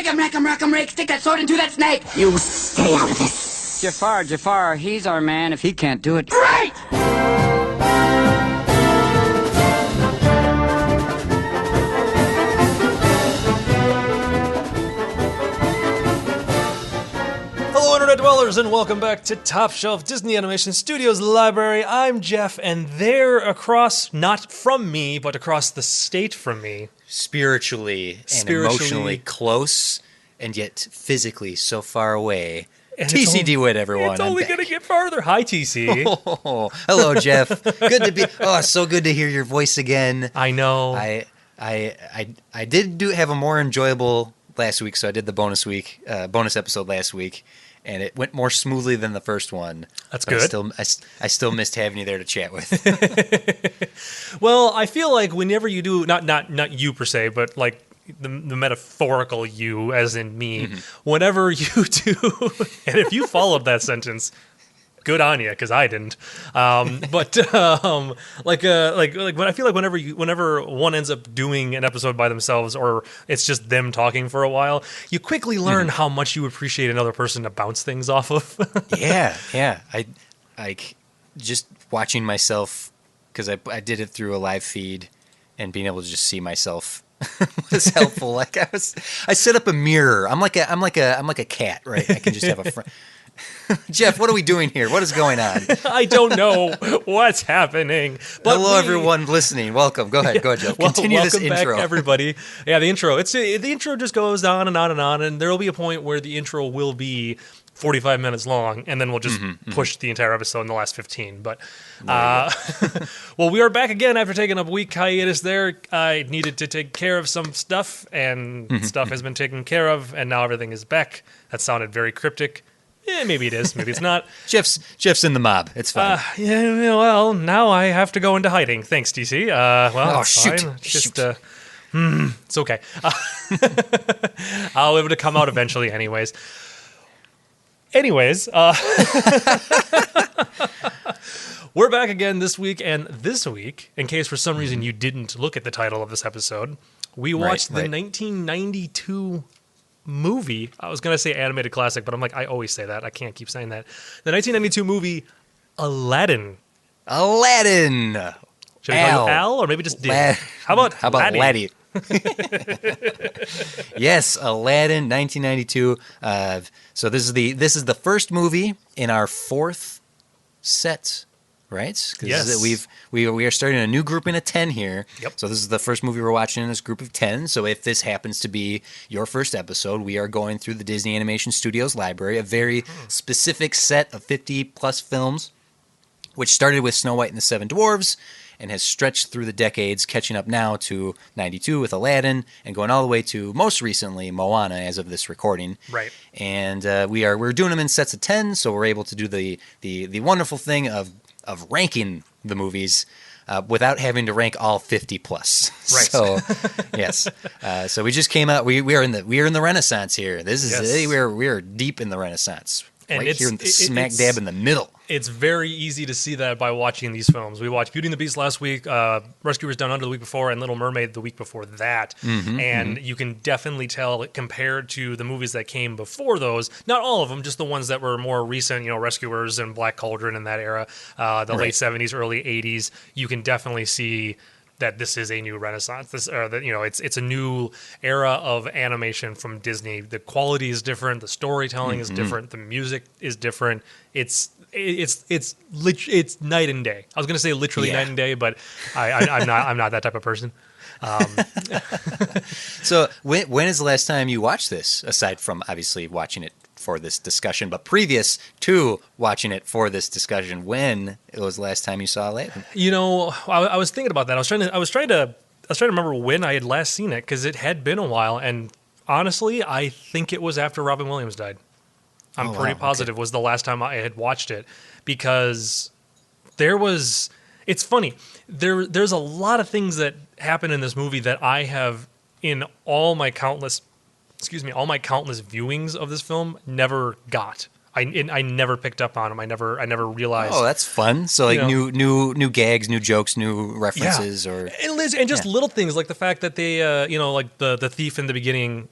'em, rake. Stick that sword into that snake. You stay out of this. Jafar, he's our man if he can't do it. Right! Hello, Internet Dwellers, and welcome back to Top Shelf Disney Animation Studios Library. I'm Jeff, and there across, not from me, but across the state from me. Spiritually and emotionally close, and yet physically so far away. And TC DeWitt, everyone. It's only going to get farther. Hi, TC. Oh, hello, Jeff. Good to be. Oh, so good to hear your voice again. I know. I did have a more enjoyable last week, so I did the bonus episode last week, and it went more smoothly than the first one. That's good. I still missed having you there to chat with. Well, I feel like whenever you do, not you per se, but like the metaphorical you, as in me, whenever you do, and if you followed that sentence, good on you, because I didn't. But I feel like whenever one ends up doing an episode by themselves, or it's just them talking for a while, you quickly learn how much you appreciate another person to bounce things off of. Yeah. I just watching myself, because I did it through a live feed, and being able to just see myself was helpful. Like I set up a mirror. I'm like a cat, right? I can just have a friend. Jeff, what are we doing here? What is going on? I don't know what's happening. But hello, everyone listening. Welcome. Go ahead, Jeff. Continue this intro. Welcome back, everybody. Yeah, the intro. The intro just goes on and on and on, and there will be a point where the intro will be 45 minutes long, and then we'll just push the entire episode in the last 15. But, well, we are back again after taking a week hiatus there. I needed to take care of some stuff, and stuff has been taken care of, and now everything is back. That sounded very cryptic. Yeah, maybe it is, maybe it's not. Jeff's in the mob. It's fine. Well, now I have to go into hiding. Thanks, DC. Shoot. Fine. Just, it's okay. I'll be able to come out eventually anyways. We're back again this week, and this week, in case for some reason you didn't look at the title of this episode, we watched the 1992 movie. I was going to say animated classic, but I'm like, I always say that. I can't keep saying that. The 1992 movie, Aladdin. Aladdin! Should I call you Al, or maybe just Did? How about Laddie? Yes, Aladdin, 1992. So this is the first movie in our fourth set, right? Yes. We are starting a new grouping of 10 here. Yep. So this is the first movie we're watching in this group of 10. So if this happens to be your first episode, we are going through the Disney Animation Studios library, a very specific set of 50-plus films, which started with Snow White and the Seven Dwarfs, and has stretched through the decades, catching up now to 92 with Aladdin, and going all the way to, most recently, Moana, as of this recording. Right. And we're doing them in sets of 10, so we're able to do the wonderful thing of ranking the movies without having to rank all 50 plus. Right. So, yes. So we just came out. We are in the Renaissance here. This is we are deep in the Renaissance. And right here, smack dab in the middle. It's very easy to see that by watching these films. We watched Beauty and the Beast last week, Rescuers Down Under the week before, and Little Mermaid the week before that. You can definitely tell, compared to the movies that came before those, not all of them, just the ones that were more recent, Rescuers and Black Cauldron in that era, late 70s, early 80s, you can definitely see that this is a new renaissance. It's a new era of animation from Disney. The quality is different, the storytelling is different, the music is different. It's night and day. I was going to say literally night and day, but I'm not that type of person. So when is the last time you watched this? Aside from obviously watching it for this discussion, but previous to watching it for this discussion, when it was the last time you saw Aladdin? I was thinking about that. I was trying to remember when I had last seen it, because it had been a while, and honestly, I think it was after Robin Williams died. I'm pretty positive was the last time I had watched it, because it's funny. There's a lot of things that happen in this movie that I have, in all my countless viewings of this film, never got. I never picked up on them. I never realized. Oh, that's fun. So like new gags, new jokes, new references, or and just little things like the fact that they like the thief in the beginning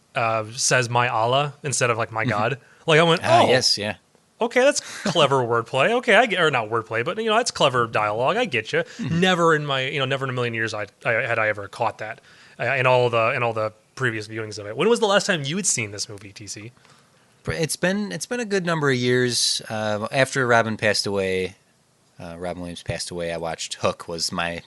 says my Allah instead of like my God. Like I went, yes, yeah. Okay, that's clever wordplay. Okay, or not wordplay, but that's clever dialogue. I get you. Never in my never in a million years I ever caught that in all the previous viewings of it. When was the last time you had seen this movie, TC? It's been a good number of years. After Robin passed away, Robin Williams passed away. I watched Hook was my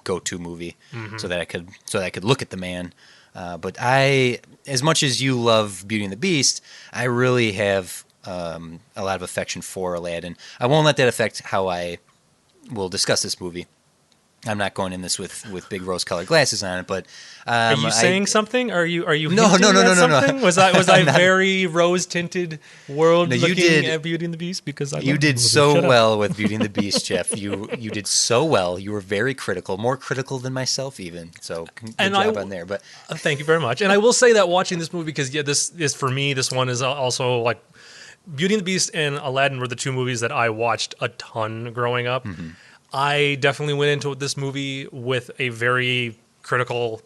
go-to movie, so that I could look at the man. But as much as you love Beauty and the Beast, I really have a lot of affection for Aladdin. I won't let that affect how I will discuss this movie. I'm not going in this with big rose-colored glasses on it, but are you saying something? Are you no, something? Was I very rose-tinted world looking at Beauty and the Beast? Because you did so well with Beauty and the Beast, Jeff. You did so well. You were very critical, more critical than myself even. So good job on there. But thank you very much. And I will say that watching this movie, because this is for me. This one is also like Beauty and the Beast and Aladdin were the two movies that I watched a ton growing up. I definitely went into this movie with a very critical,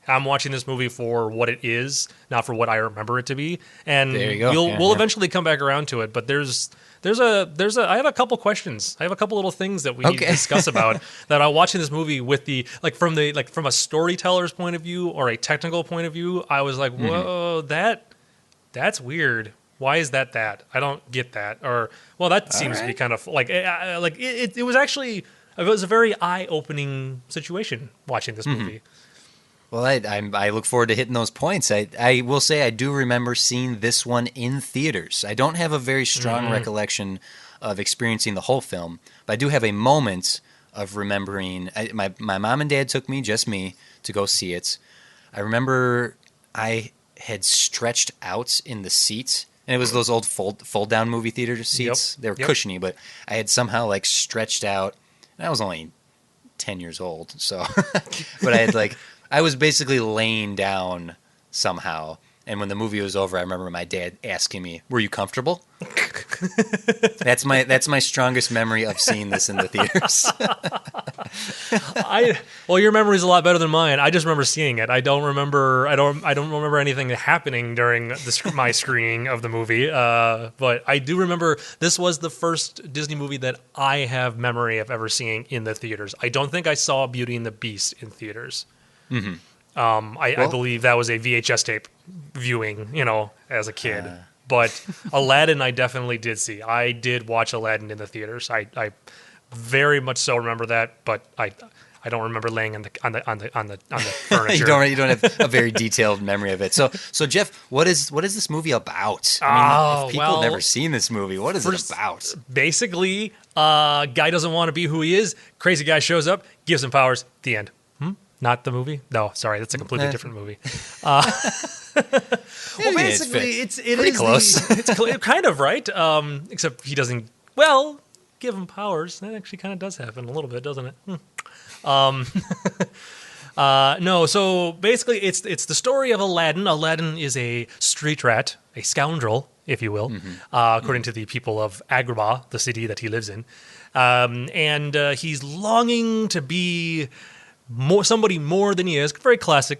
I'm watching this movie for what it is, not for what I remember it to be. And there you go. We'll eventually come back around to it. But there's I have a couple questions. I have a couple little things that we need to discuss about that I watching this movie with from a storyteller's point of view or a technical point of view. I was like, whoa, that's weird. Why is that? I don't get that. Or, well, that seems to be kind of it was actually, it was a very eye-opening situation watching this movie. Well, I look forward to hitting those points. I will say I do remember seeing this one in theaters. I don't have a very strong recollection of experiencing the whole film, but I do have a moment of remembering. My mom and dad took me, just me, to go see it. I remember I had stretched out in the seat. And it was those old fold down movie theater seats. They were cushiony, but I had somehow stretched out. And I was only 10 years old, so but I was basically laying down somehow. And when the movie was over, I remember my dad asking me, "Were you comfortable?" That's my strongest memory of seeing this in the theaters. Well, your memory's a lot better than mine. I just remember seeing it. I don't remember anything happening during my screening of the movie. But I do remember this was the first Disney movie that I have memory of ever seeing in the theaters. I don't think I saw Beauty and the Beast in theaters. I believe that was a VHS tape viewing, as a kid. But Aladdin, I definitely did see. I did watch Aladdin in the theaters. I very much so remember that, but I don't remember laying on the furniture. you don't have a very detailed memory of it. So Jeff, what is this movie about? I mean, if people have never seen this movie, what is it about? Basically, guy doesn't want to be who he is. Crazy guy shows up, gives him powers. The end. Not the movie? No, sorry, that's a completely different movie. Well, basically, it's pretty close. It's kind of right, except he doesn't. Well, give him powers. That actually kind of does happen a little bit, doesn't it? No. So basically, it's the story of Aladdin. Aladdin is a street rat, a scoundrel, if you will, according to the people of Agrabah, the city that he lives in, and he's longing to be somebody more than he is. Very classic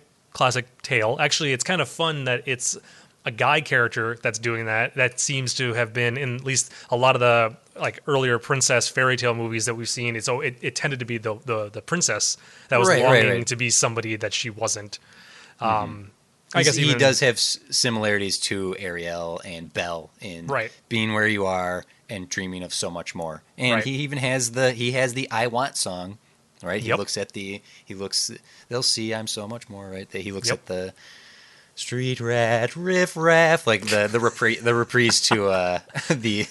tale. Actually, it's kind of fun that it's a guy character that's doing that. That seems to have been in at least a lot of the earlier princess fairy tale movies that we've seen. It tended to be the princess that was longing to be somebody that she wasn't. I guess he does have similarities to Ariel and Belle in being where you are and dreaming of so much more. And he even has the I Want song. Right, he looks at they'll see I'm so much more. Right, he looks at the street rat riff raff, like the reprise to the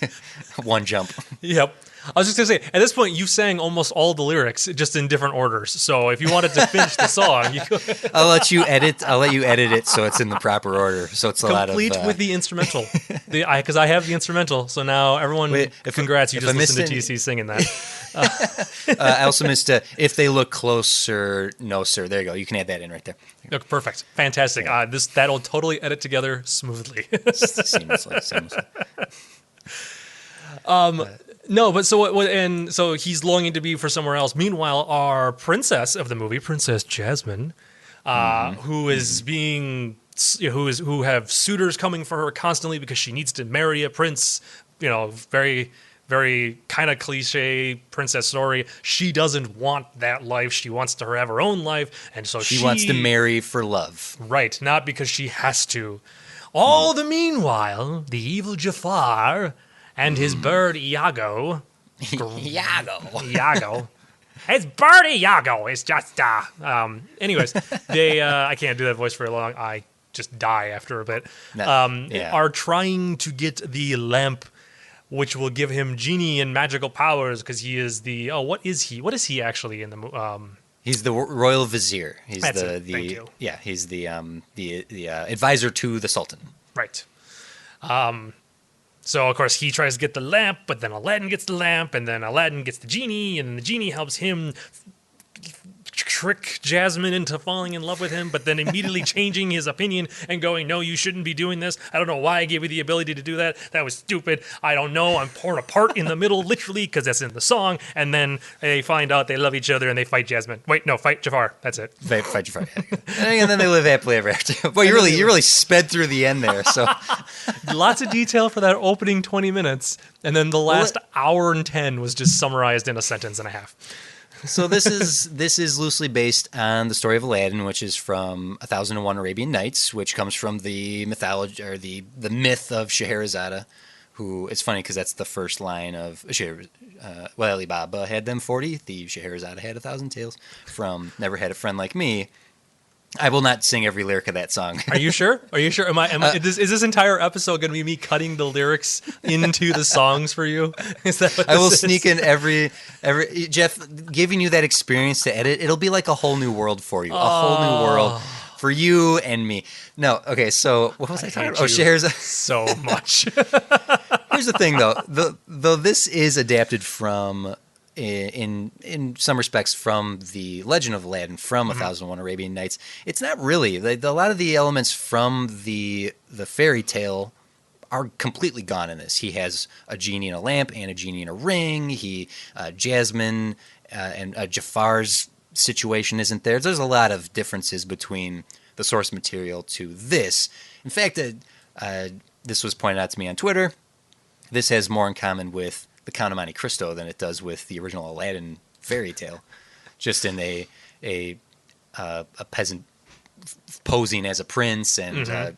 One Jump. Yep. I was just gonna say, at this point, you sang almost all the lyrics, just in different orders. So if you wanted to finish the song, you could. I'll let you edit it so it's in the proper order. So it's complete with the instrumental, because I have the instrumental. So now everyone, congrats! You just listened to TC singing that. I also missed if they look closer. No, sir. There you go. You can add that in right there. Look, perfect, fantastic. Yeah. That'll totally edit together smoothly. Seamlessly. No, but so he's longing to be for somewhere else. Meanwhile, our princess of the movie, Princess Jasmine, who is being who have suitors coming for her constantly because she needs to marry a prince. You know, very, very kind of cliche princess story. She doesn't want that life. She wants to have her own life, and so She wants to marry for love. Right, not because she has to. All the meanwhile, the evil Jafar and his bird Iago. Iago. His bird Iago is just anyways, they I can't do that voice very long. I just die after a bit. Are trying to get the lamp which will give him genie and magical powers because he is the what is he? What is he actually in the He's the royal vizier. He's That's the it. Thank you. Yeah, he's the advisor to the sultan. Right. So, of course, he tries to get the lamp, but then Aladdin gets the lamp, and then Aladdin gets the genie, and the genie helps him trick Jasmine into falling in love with him, but then immediately changing his opinion and going, no, you shouldn't be doing this. I don't know why I gave you the ability to do that. That was stupid. I don't know. I'm torn apart in the middle, literally, because that's in the song. And then they find out they love each other, and they fight Jasmine. Wait, no, fight Jafar. That's it. Fight Jafar. And then they live happily ever after. Boy, you really sped through the end there. So lots of detail for that opening 20 minutes, and then the last hour and 10 was just summarized in a sentence and a half. So this is loosely based on the story of Aladdin, which is from 1001 Arabian Nights, which comes from the mythology or the myth of Scheherazade, who it's funny because that's the first line of Ali Baba had them 40 thieves, Scheherazade had 1,000 tales. From Never Had a Friend Like Me. I will not sing every lyric of that song. Are you sure? Are you sure? Is this entire episode going to be me cutting the lyrics into the songs for you? Is that what I will this sneak is? in every Jeff, giving you that experience to edit. It'll be like a whole new world for you, a whole new world for you and me. No, okay. So what was I talking about? Oh, Scheherazade. So much. Here's the thing, though this is adapted from. In some respects from the Legend of Aladdin from 1001 Arabian Nights. It's not really. A lot of the elements from the fairy tale are completely gone in this. He has a genie in a lamp and a genie in a ring. Jasmine and Jafar's situation isn't there. There's a lot of differences between the source material to this. In fact, this was pointed out to me on Twitter. This has more in common with The Count of Monte Cristo than it does with the original Aladdin fairy tale, just in a peasant posing as a prince and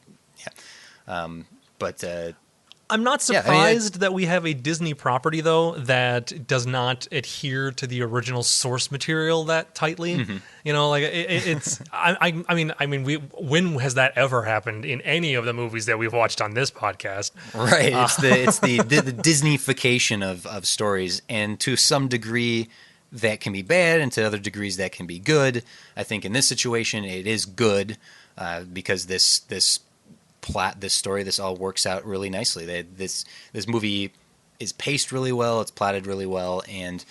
I'm not surprised that we have a Disney property though that does not adhere to the original source material that tightly. You know, like it's. I mean, when has that ever happened in any of the movies that we've watched on this podcast? Right. It's the Disneyfication of stories, and to some degree that can be bad, and to other degrees that can be good. I think in this situation it is good because this plot, this story, this all works out really nicely. This movie is paced really well, it's plotted really well, and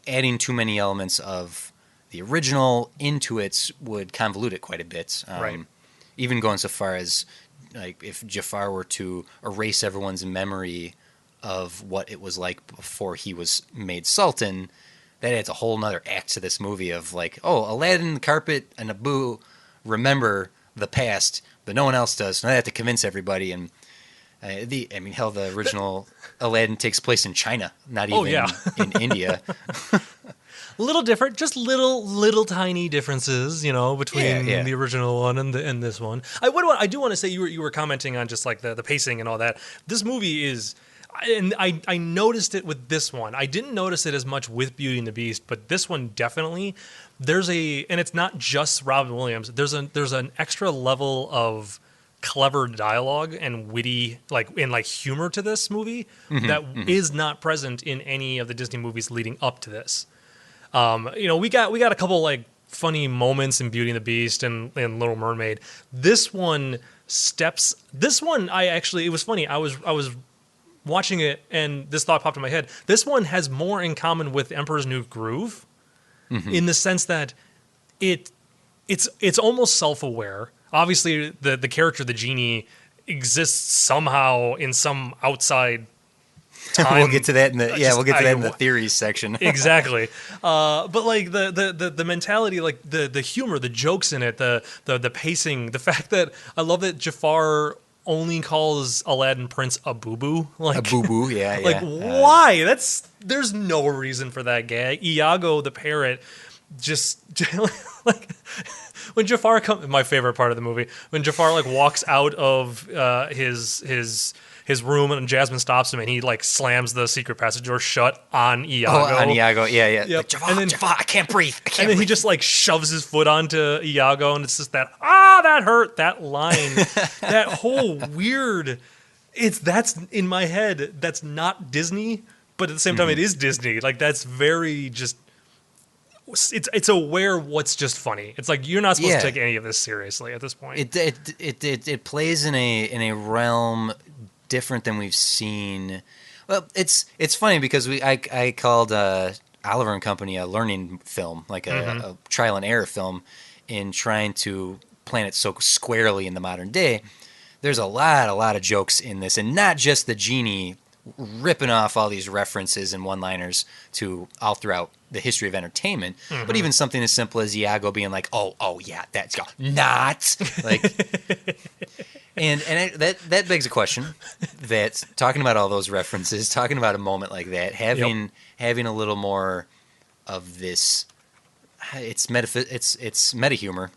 adding too many elements of the original into it would convolute it quite a bit. Right. Even going so far as like if Jafar were to erase everyone's memory of what it was like before he was made Sultan, that adds a whole nother act to this movie of like, oh, Aladdin, the carpet, and Abu remember the past, but no one else does. So I have to convince everybody. And the original Aladdin takes place in China, not even in India. A little different, just little tiny differences, you know, between the original one and this one. I do want to say you were commenting on just like the pacing and all that. This movie is. And I noticed it with this one. I didn't notice it as much with Beauty and the Beast, but this one definitely. And it's not just Robin Williams. There's an extra level of clever dialogue and witty humor to this movie that is not present in any of the Disney movies leading up to this. We got a couple like funny moments in Beauty and the Beast and Little Mermaid. This one, it was funny. I was watching it, and this thought popped in my head. This one has more in common with Emperor's New Groove, in the sense that it's almost self-aware. Obviously, the character, the genie, exists somehow in some outside time. We'll get to that in the Just- we'll get to that in the I- theories section. Exactly. But like the mentality, like the humor, the jokes in it, the pacing, the fact that I love that Jafar only calls Aladdin Prince a boo-boo. Like A boo-boo, yeah. like why? There's no reason for that gag. Iago the parrot just like when Jafar comes, my favorite part of the movie, when Jafar like walks out of his room and Jasmine stops him and he like slams the secret passage door shut on Iago. Oh, on Iago, yeah. Yep. Like, Jafar, And then- Jafar, I can't breathe. And then he just like shoves his foot onto Iago, and it's just that hurt, that line, that whole weird. That's in my head. That's not Disney, but at the same time, it is Disney. Like that's very just. It's aware what's just funny. It's like you're not supposed to take any of this seriously at this point. It plays in a realm different than we've seen. Well, it's funny because I called Oliver and Company a learning film, like a trial and error film, in trying to plant it so squarely in the modern day. There's a lot of jokes in this, and not just the genie ripping off all these references and one-liners to all throughout the history of entertainment, but even something as simple as Iago being like, "Oh yeah, that's not like." That begs a question. That talking about all those references, talking about a moment like that, having a little more of this, it's meta humor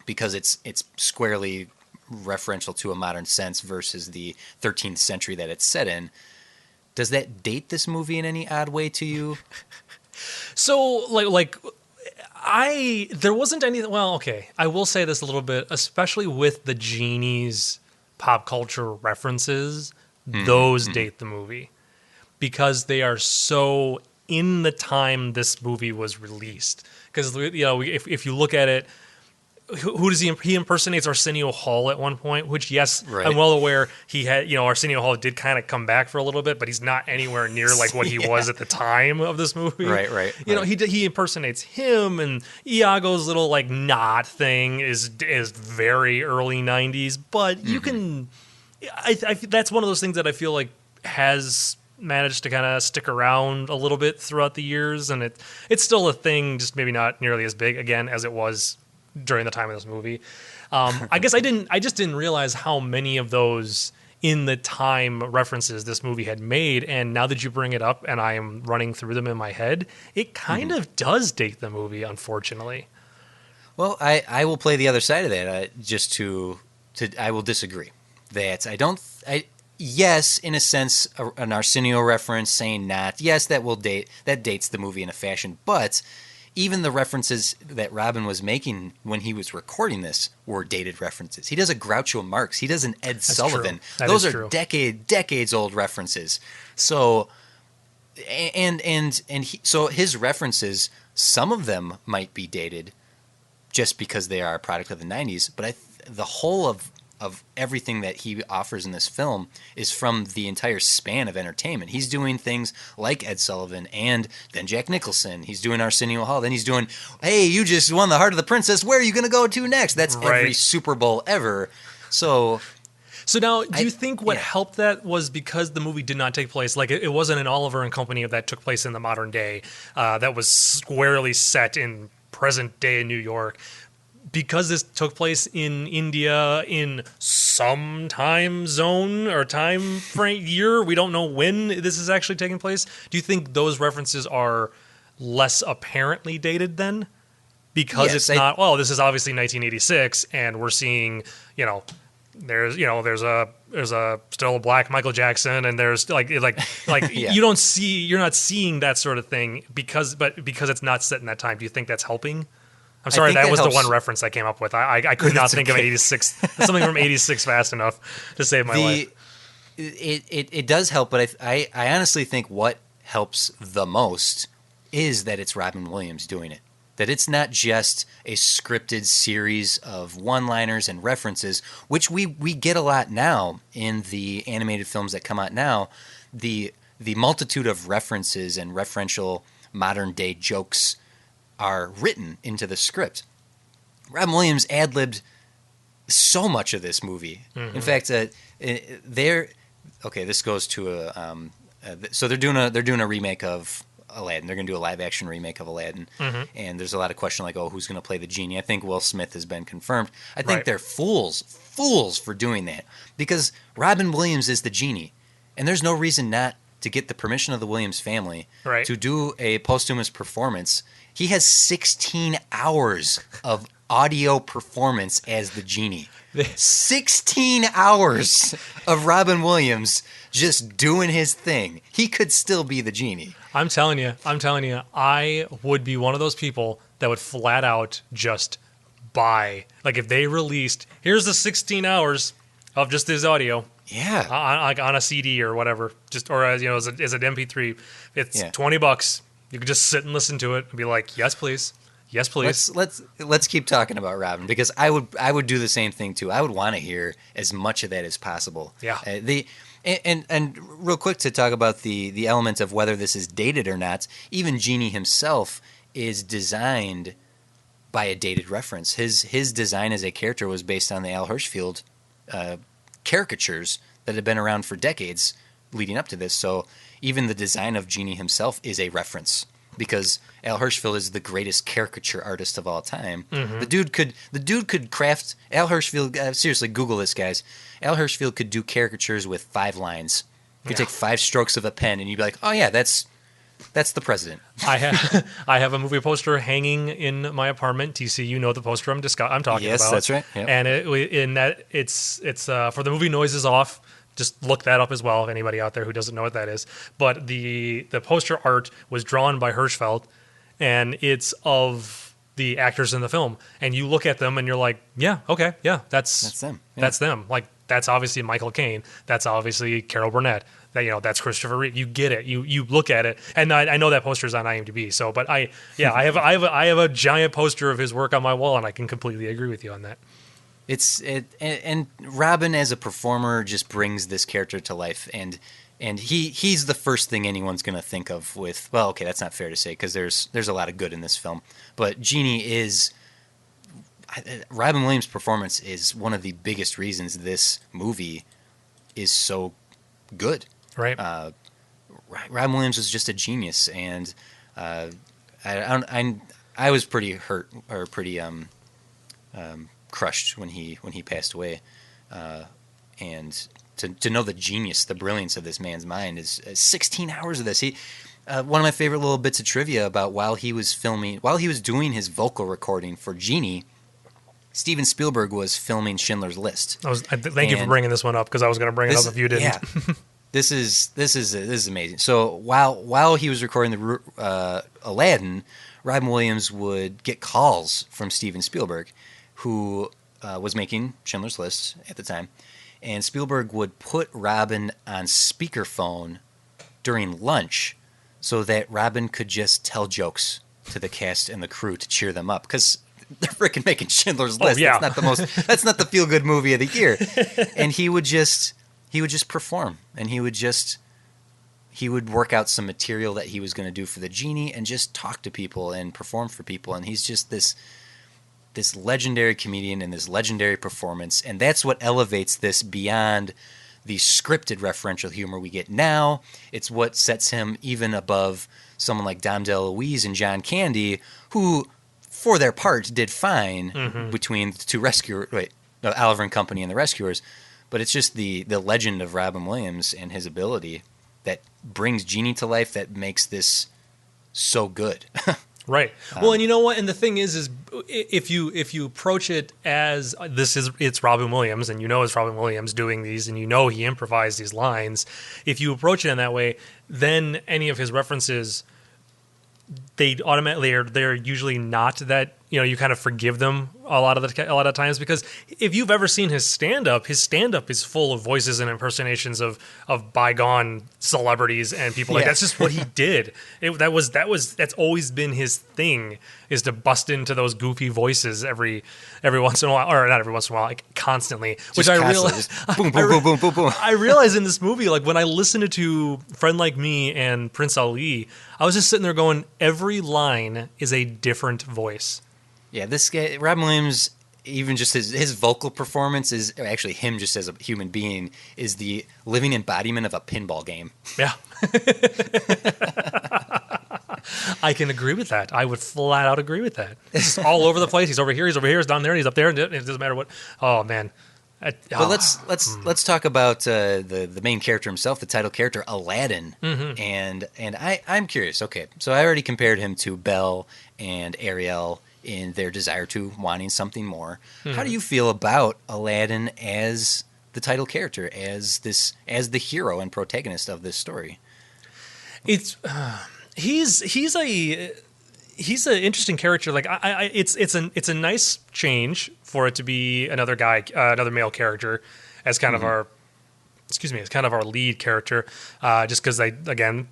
because it's squarely referential to a modern sense versus the 13th century that it's set in. Does that date this movie in any odd way to you? So there wasn't any. Well, okay, I will say this a little bit, especially with the genie's pop culture references. Those date the movie because they are so in the time this movie was released. Because if you look at it. Who does he impersonates Arsenio Hall at one point, which yes, right. I'm well aware he had, Arsenio Hall did kind of come back for a little bit, but he's not anywhere near like what he was at the time of this movie. Right. He impersonates him, and Iago's little like knot thing is very early 90s, but you can I that's one of those things that I feel like has managed to kind of stick around a little bit throughout the years, and it's still a thing, just maybe not nearly as big again as it was during the time of this movie. I guess I just didn't realize how many of those in the time references this movie had made. And now that you bring it up and I am running through them in my head, it kind of does date the movie, unfortunately. Well, I will play the other side of that. I will disagree. Yes, in a sense, an Arsenio reference saying not. Yes, that dates the movie in a fashion, but even the references that Robin was making when he was recording this were dated references. He does a Groucho Marx. He does an Ed Sullivan. Those are decades old references. So, so his references, some of them might be dated just because they are a product of the 90s, but the whole of everything that he offers in this film is from the entire span of entertainment. He's doing things like Ed Sullivan and then Jack Nicholson. He's doing Arsenio Hall. Then he's doing, hey, you just won the Heart of the Princess. Where are you going to go to next? That's every Super Bowl ever. So now, do you think what helped that was because the movie did not take place, like it wasn't an Oliver and Company that took place in the modern day, that was squarely set in present day New York? Because this took place in India in some time zone or time frame year, we don't know when this is actually taking place. Do you think those references are less apparently dated then? Because it's not, well, this is obviously 1986 and we're seeing, there's a still a black Michael Jackson and there's like you're not seeing that sort of thing because it's not set in that time. Do you think that's helping? I'm sorry, that was the one reference I came up with. I could not think of 86, something from 86 fast enough to save my life. It does help, but I honestly think what helps the most is that it's Robin Williams doing it. That it's not just a scripted series of one-liners and references, which we get a lot now in the animated films that come out now. The multitude of references and referential modern-day jokes are written into the script. Robin Williams ad-libbed so much of this movie. In fact, this goes to So they're doing a remake of Aladdin. They're going to do a live action remake of Aladdin, and there's a lot of question like, oh, who's going to play the genie? I think Will Smith has been confirmed. I think they're fools for doing that, because Robin Williams is the genie, and there's no reason not to get the permission of the Williams family to do a posthumous performance. He has 16 hours of audio performance as the genie. 16 hours of Robin Williams just doing his thing. He could still be the genie. I'm telling you, I would be one of those people that would flat out just buy. Like if they released, here's the 16 hours of just this audio. Yeah. On a CD or whatever, just or as an MP3, it's $20. You could just sit and listen to it and be like, yes, please. Yes, please. Let's keep talking about Robin, because I would do the same thing too. I would want to hear as much of that as possible. Yeah. And real quick to talk about the element of whether this is dated or not. Even Genie himself is designed by a dated reference. His design as a character was based on the Al Hirschfeld caricatures that had been around for decades leading up to this. So even the design of Genie himself is a reference, because Al Hirschfeld is the greatest caricature artist of all time. The dude could craft Al Hirschfeld. Seriously, Google this, guys. Al Hirschfeld could do caricatures with 5 lines. He could take 5 strokes of a pen, and you'd be like, "Oh yeah, that's the president." I have a movie poster hanging in my apartment. TC, you know the poster I'm talking about. Yes, that's right. Yep. And it's for the movie Noises Off. Just look that up as well, if anybody out there who doesn't know what that is. But the poster art was drawn by Hirschfeld, and it's of the actors in the film. And you look at them, and you're like, yeah, okay, yeah, that's them. Yeah. That's them. Like, that's obviously Michael Caine. That's obviously Carol Burnett. That's Christopher Reeve. You get it. You look at it, and I know that poster's on IMDb. So, but I have a giant poster of his work on my wall, and I can completely agree with you on that. And Robin as a performer just brings this character to life, and he's the first thing anyone's going to think of with, well, okay, that's not fair to say, because there's a lot of good in this film, but Genie is, Robin Williams' performance is one of the biggest reasons this movie is so good. Right. Robin Williams was just a genius, and I was pretty hurt, or pretty crushed when he passed away, and to know the genius, the brilliance of this man's mind is 16 hours of this. One of my favorite little bits of trivia about while he was doing his vocal recording for Genie, Steven Spielberg was filming Schindler's List. Thank you for bringing this one up, because I was going to bring it up if you didn't. Yeah. This is amazing. So while he was recording the Aladdin, Robin Williams would get calls from Steven Spielberg, who was making Schindler's List at the time, and Spielberg would put Robin on speakerphone during lunch so that Robin could just tell jokes to the cast and the crew to cheer them up, because they're freaking making Schindler's List. Yeah. That's not the feel good movie of the year. And he would just perform, and he would work out some material that he was going to do for the Genie and just talk to people and perform for people. And he's just this legendary comedian and this legendary performance, and that's what elevates this beyond the scripted referential humor we get now. It's what sets him even above someone like Dom DeLuise and John Candy, who, for their part, did fine between the two Oliver and Company and the Rescuers. But it's just the legend of Robin Williams and his ability that brings Genie to life, that makes this so good. Right. Well, and you know what? And the thing is if you approach it as it's Robin Williams, and it's Robin Williams doing these, and he improvised these lines, if you approach it in that way, then any of his references, they're usually not that, you kind of forgive them a lot of times, because if you've ever seen his stand-up is full of voices and impersonations of bygone celebrities and people. Like, that's just what he did. That's always been his thing, is to bust into those goofy voices every once in a while, or not every once in a while, like constantly. Which I realize, boom, boom, boom, boom, boom, boom. I realize in this movie, like when I listened to Friend Like Me and Prince Ali, I was just sitting there going, every line is a different voice. Yeah, this guy, Robin Williams, even just his vocal performance is actually him just as a human being is the living embodiment of a pinball game. Yeah. I can agree with that. I would flat out agree with that. It's all over the place. He's over here, he's down there, he's up there, and it doesn't matter what. Oh, man. But let's talk about the main character himself, the title character, Aladdin. And I'm curious. Okay, so I already compared him to Belle and Ariel in their desire to wanting something more. How do you feel about Aladdin as the title character, as the hero and protagonist of this story? It's he's an interesting character. Like it's a nice change for it to be another guy, another male character, as kind of our lead character. Just because they again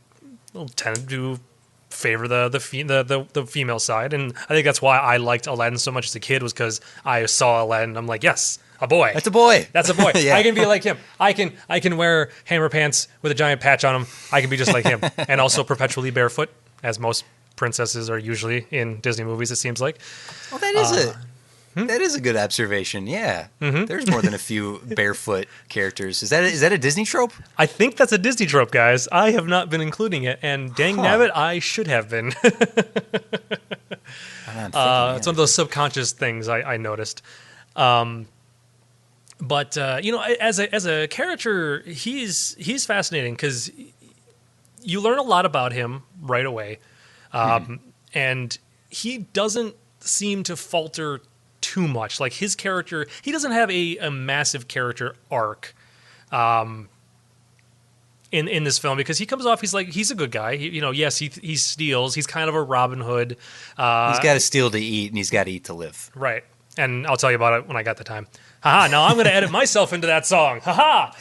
tend to favor the female side, and I think that's why I liked Aladdin so much as a kid, was because I saw Aladdin. I'm like, yes, a boy. That's a boy. That's a boy. Yeah. I can be like him. I can wear hammer pants with a giant patch on them. I can be just like him, and also perpetually barefoot, as most princesses are usually in Disney movies. It seems like. Well, that is a good observation. Yeah, there's more than a few barefoot characters. Is that a Disney trope? I think that's a Disney trope, guys. I have not been including it, and dang nabbit, I should have been. It's one of those subconscious things I noticed. But as a character, he's fascinating because you learn a lot about him right away, and he doesn't seem to falter too much. Like his character, he doesn't have a massive character arc in this film, because he comes off, he's a good guy. Yes, he steals. He's kind of a Robin Hood. He's got to steal to eat, and he's got to eat to live. Right. And I'll tell you about it when I got the time. Haha, now I'm going to edit myself into that song. Haha.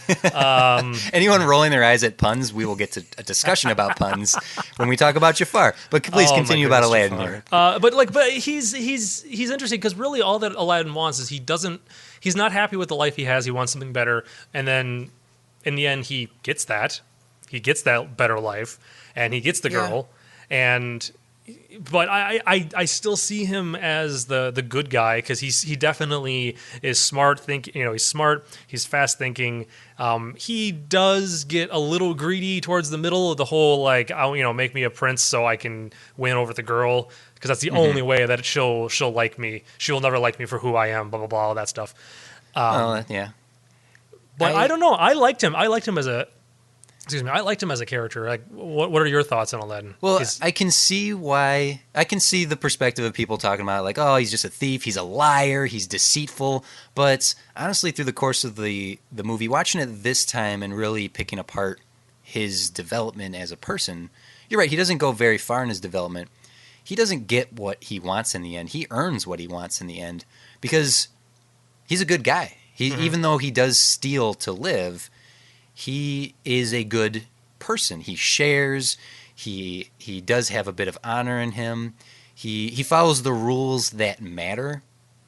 Anyone rolling their eyes at puns, we will get to a discussion about puns when we talk about Jafar. But please continue about Aladdin here. But he's interesting because really all that Aladdin wants is he's not happy with the life he has. He wants something better. And then in the end, he gets that. He gets that better life, and he gets the girl. But I still see him as the good guy, because he definitely is smart. He's smart. He's fast thinking. He does get a little greedy towards the middle of the whole, like, make me a prince so I can win over the girl, because that's the only way that she'll like me. She will never like me for who I am. Blah blah blah, all that stuff. Yeah. But I don't know. I liked him as a. Excuse me. I liked him as a character. Like, what are your thoughts on Aladdin? Well, I can see why. I can see the perspective of people talking about, like, oh, he's just a thief, he's a liar, he's deceitful. But honestly, through the course of the movie, watching it this time and really picking apart his development as a person, you're right. He doesn't go very far in his development. He doesn't get what he wants in the end. He earns what he wants in the end because he's a good guy. Even though he does steal to live, he is a good person. He shares. He does have a bit of honor in him. He follows the rules that matter,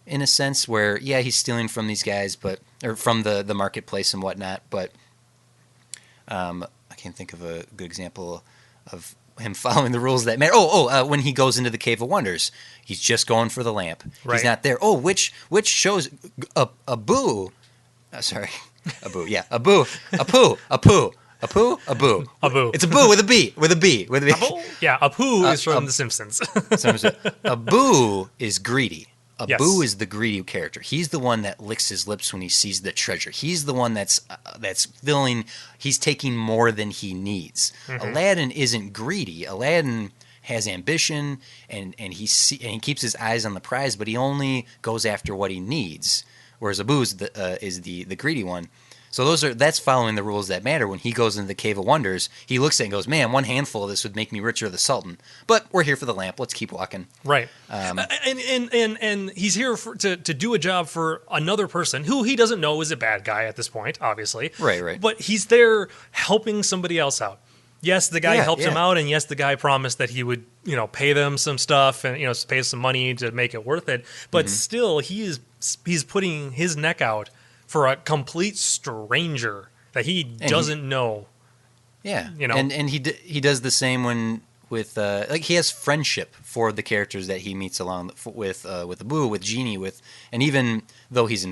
in a sense, where, yeah, he's stealing from these guys, or from the marketplace and whatnot. But I can't think of a good example of him following the rules that matter. When he goes into the Cave of Wonders, he's just going for the lamp. Right. He's not there. Oh, which shows Abu? Sorry. Abu, yeah, Abu. It's Abu with a B. Abu? Yeah, Abu is from The Simpsons. Abu is greedy. Abu Yes. is the greedy character. He's the one that licks his lips when he sees the treasure. He's the one that's filling. He's taking more than he needs. Aladdin isn't greedy. Aladdin has ambition, and he keeps his eyes on the prize, but he only goes after what he needs. Whereas Abu is the greedy one. So that's following the rules that matter. When he goes into the Cave of Wonders, he looks at it and goes, man, one handful of this would make me richer than the Sultan. But we're here for the lamp. Let's keep walking. Right. And he's here to do a job for another person who he doesn't know is a bad guy at this point, obviously. Right. But he's there helping somebody else out. Yes, the guy helped him out, and yes, the guy promised that he would, pay them some stuff and, pay some money to make it worth it. But still, he's putting his neck out for a complete stranger that he doesn't know. Yeah, and he does the same when like he has friendship for the characters that he meets along with Abu, with Genie, and even though he's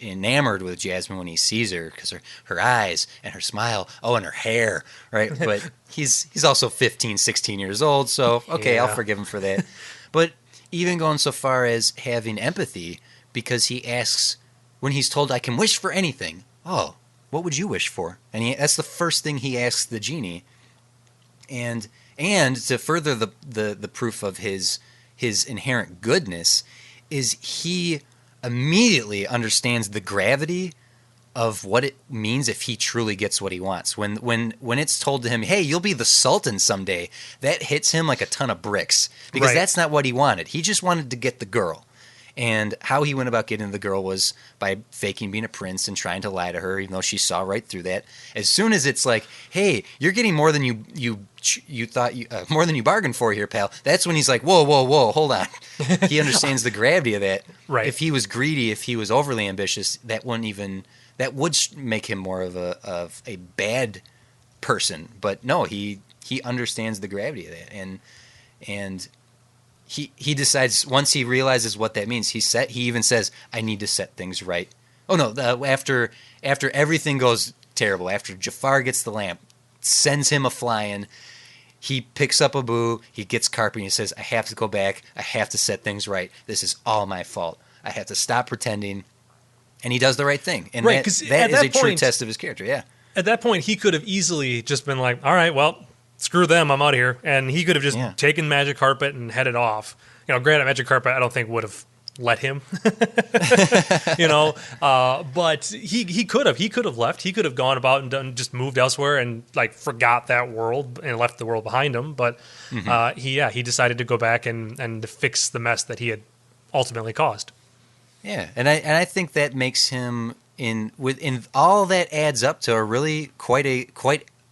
enamored with Jasmine when he sees her because her eyes and her smile, and her hair, right? But he's also 15, 16 years old, so okay, I'll forgive him for that. But even going so far as having empathy, because he asks when he's told, "I can wish for anything." Oh, what would you wish for? And that's the first thing he asks the Genie. And to further the proof of his inherent goodness is he immediately understands the gravity of what it means if he truly gets what he wants. When it's told to him, "Hey, you'll be the Sultan someday," that hits him like a ton of bricks because that's not what he wanted. He just wanted to get the girl. And how he went about getting the girl was by faking being a prince and trying to lie to her, even though she saw right through that. As soon as it's like, "Hey, you're getting more than you thought more than you bargained for here, pal," that's when he's like, "Whoa, hold on." He understands the gravity of that. Right. If he was greedy, if he was overly ambitious, that would make him more of a bad person. But no, he understands the gravity of that, and he decides once he realizes what that means. He even says, "I need to set things right." Oh no! After everything goes terrible, after Jafar gets the lamp, sends him a flying, he picks up Abu, he gets Carp, and he says, "I have to go back. I have to set things right. This is all my fault. I have to stop pretending." And he does the right thing, and that is a true test of his character. Yeah. At that point, he could have easily just been like, "All right, well, screw them, I'm out of here," and he could have just taken Magic Carpet and headed off. Granted, Magic Carpet I don't think would have let him, but he could have left. He could have gone about and just moved elsewhere and like forgot that world and left the world behind him. But he decided to go back and fix the mess that he had ultimately caused. Yeah, and I think that makes him in all that adds up to a really quite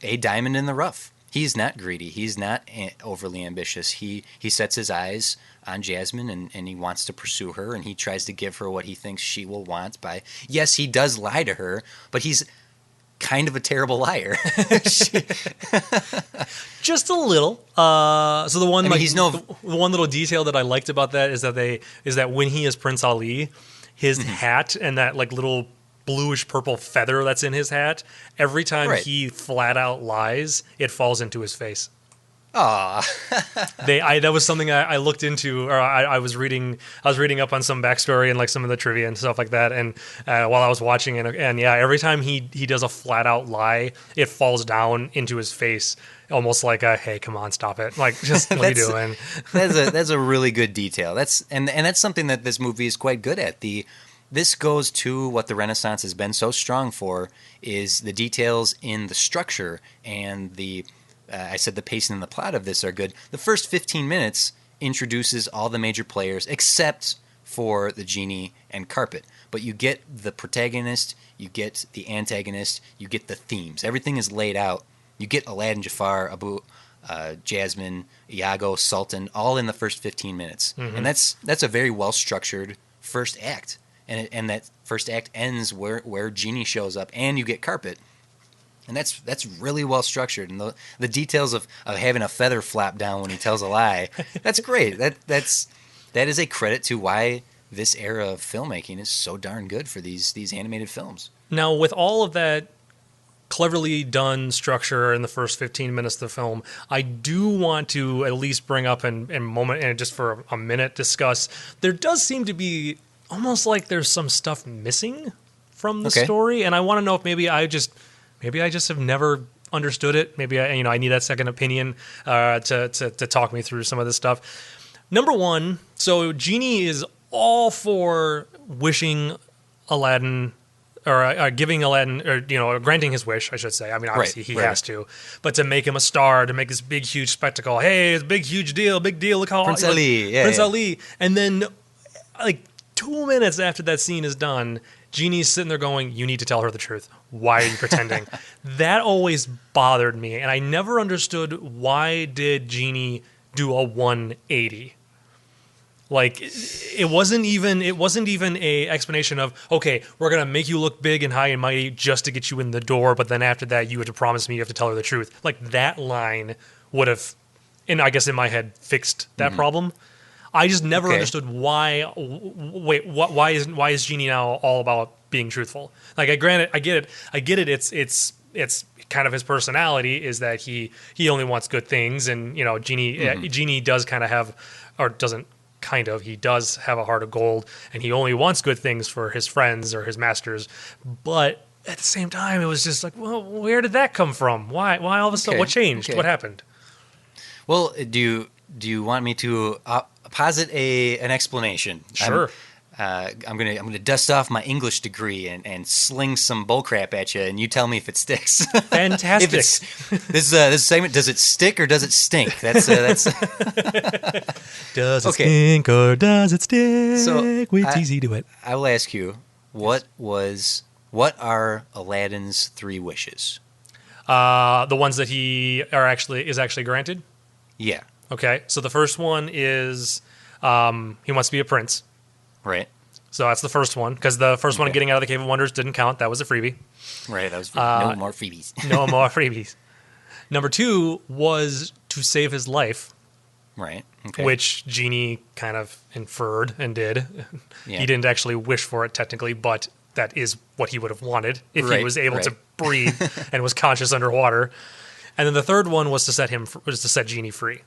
a diamond in the rough. He's not greedy. He's not overly ambitious. He sets his eyes on Jasmine and he wants to pursue her, and he tries to give her what he thinks she will want by. Yes, he does lie to her, but he's kind of a terrible liar. Just a little. So the one the one little detail that I liked about that is that when he is Prince Ali, his hat and that like little bluish purple feather that's in his hat, every time he flat out lies, it falls into his face. That was something I looked into, or I was reading up on some backstory and like some of the trivia and stuff like that, and while I was watching it, and every time he does a flat out lie, it falls down into his face, almost like a, "Hey, come on, stop it!" Like, just what are you doing? That's a really good detail. That's something that this movie is quite good at. This goes to what the Renaissance has been so strong for, is the details in the structure and I said the pacing and the plot of this are good. The first 15 minutes introduces all the major players except for the Genie and Carpet. But you get the protagonist, you get the antagonist, you get the themes. Everything is laid out. You get Aladdin, Jafar, Abu, Jasmine, Iago, Sultan, all in the first 15 minutes. And that's a very well-structured first act. And that first act ends where Genie shows up, and you get Carpet, and that's really well structured. And the details of having a feather flap down when he tells a lie, that's great. That is a credit to why this era of filmmaking is so darn good for these animated films. Now, with all of that cleverly done structure in the first 15 minutes of the film, I do want to at least bring up and just for a minute discuss. There does seem to be almost like there's some stuff missing from the story, and I want to know if maybe I just have never understood it. Maybe I need that second opinion to talk me through some of this stuff. Number one, so Genie is all for wishing Aladdin, or giving Aladdin, or granting his wish, I should say. I mean, obviously he has to, but to make him a star, to make this big huge spectacle. Hey, it's a big huge deal, big deal. Look how Prince Ali, Prince Ali, and then like 2 minutes after that scene is done, Genie's sitting there going, "You need to tell her the truth. Why are you pretending?" That always bothered me, and I never understood why did Genie do a 180. Like, it wasn't even a explanation of, okay, we're gonna make you look big and high and mighty just to get you in the door, but then after that you have to promise me you have to tell her the truth. Like, that line would have and I guess in my head fixed that problem. I just never Okay. understood why. Wait, why is Genie now all about being truthful? Like, I get it. It's kind of his personality is that he only wants good things, and you know, Genie does kind of have, or doesn't kind of, he does have a heart of gold, and he only wants good things for his friends or his masters, but at the same time, it was just like, well, where did that come from? Why all of a sudden? Okay, What changed? okay. What happened? Well, do you want me to posit an explanation? Sure. I'm gonna dust off my English degree and sling some bullcrap at you, and you tell me if it sticks. Fantastic. This segment, does it stick or does it stink? That's Does it Okay. stink or does it stick? So, It's easy to it. I will ask you, what are Aladdin's 3 wishes? The ones that is actually granted. Yeah, Okay, so the first one is he wants to be a prince. right, So that's the first one, because the first one, Okay. getting out of the Cave of Wonders, didn't count. That was a freebie. right. That was no more freebies. No more freebies. Number 2 was to save his life, Right. Okay. which Genie kind of inferred and did. Yeah. He didn't actually wish for it technically, but that is what he would have wanted if he Right, was able to right. breathe and was conscious underwater. And then the third one was to set Genie free.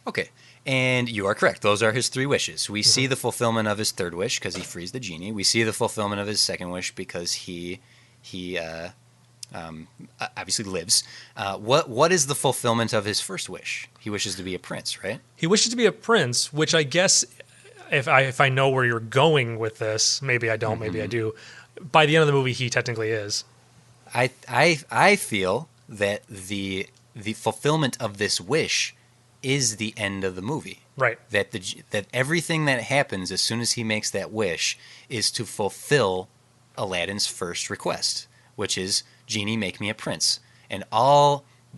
Okay. And you are correct. Those are his 3 wishes. We see the fulfillment of his third wish because he frees the genie. We see the fulfillment of his second wish because he obviously lives. What is the fulfillment of his first wish? He wishes to be a prince, right? He wishes to be a prince, which I guess, if I know where you're going with this, maybe I don't, maybe I do. By the end of the movie, he technically is. I feel that the fulfillment of this wish is the end of the movie. Right. That everything that happens as soon as he makes that wish is to fulfill Aladdin's first request, which is, Genie, make me a prince. And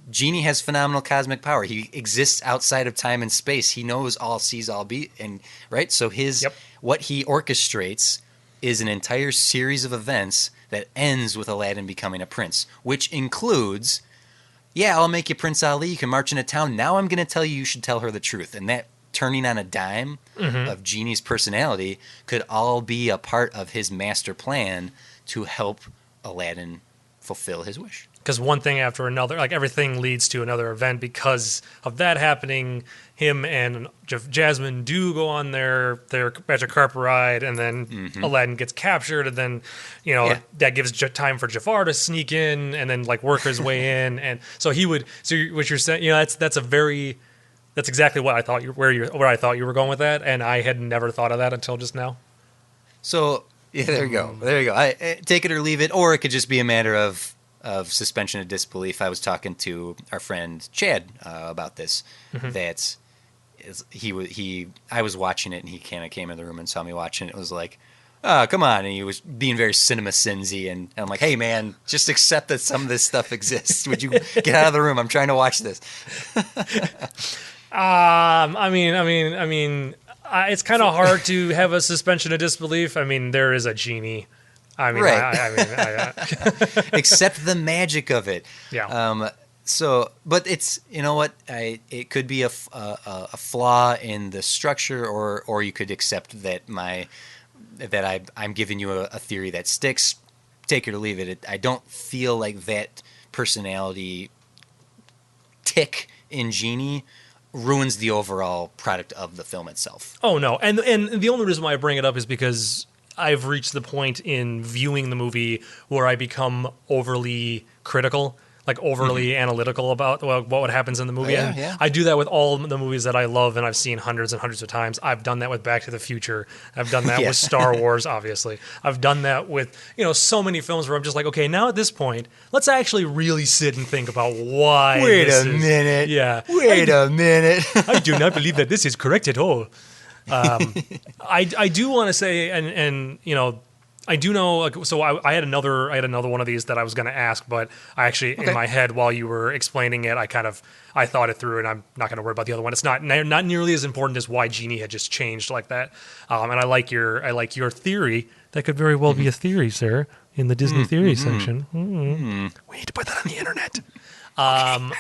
Genie has phenomenal cosmic power. He exists outside of time and space. He knows all, sees all, and right. So what he orchestrates is an entire series of events that ends with Aladdin becoming a prince, which includes, yeah, I'll make you Prince Ali. You can march into town. Now I'm going to tell you should tell her the truth. And that turning on a dime of Genie's personality could all be a part of his master plan to help Aladdin fulfill his wish. Because one thing after another, like everything leads to another event. Because of that happening, him and Jasmine do go on their magic carpet ride, and then Aladdin gets captured, and then that gives time for Jafar to sneak in and then like work his way in, and so he would. So what you're saying, that's exactly what I thought where I thought you were going with that, and I had never thought of that until just now. So yeah, there you go. There you go. I take it or leave it, or it could just be a matter of suspension of disbelief. I was talking to our friend Chad about this. That I was watching it, and he kind of came in the room and saw me watching it. It was like, oh, come on. And he was being very cinema sinsy. And I'm like, hey, man, just accept that some of this stuff exists. Would you get out of the room? I'm trying to watch this. It's kind of hard to have a suspension of disbelief. I mean, there is a genie. I mean, right. Accept the magic of it. Yeah. But it's, you know what? It could be a flaw in the structure, or you could accept that I'm giving you a theory that sticks. Take it or leave it. I don't feel like that personality tick in Genie ruins the overall product of the film itself. Oh no, and the only reason why I bring it up is because I've reached the point in viewing the movie where I become overly critical, like overly analytical about what happens in the movie. Yeah, yeah. I do that with all the movies that I love and I've seen hundreds and hundreds of times. I've done that with Back to the Future. I've done that Yeah. with Star Wars, obviously. I've done that with, so many films where I'm just like, okay, now at this point, let's actually really sit and think about why. Wait this a is- minute. Yeah. Wait a minute. I do not believe that this is correct at all. I do want to say, and I do know. Like, so I had another one of these that I was going to ask, but I actually in my head while you were explaining it, I thought it through, and I'm not going to worry about the other one. It's not nearly as important as why Genie had just changed like that. And I like your theory. That could very well be a theory, sir, in the Disney theory section. We need to put that on the internet. There's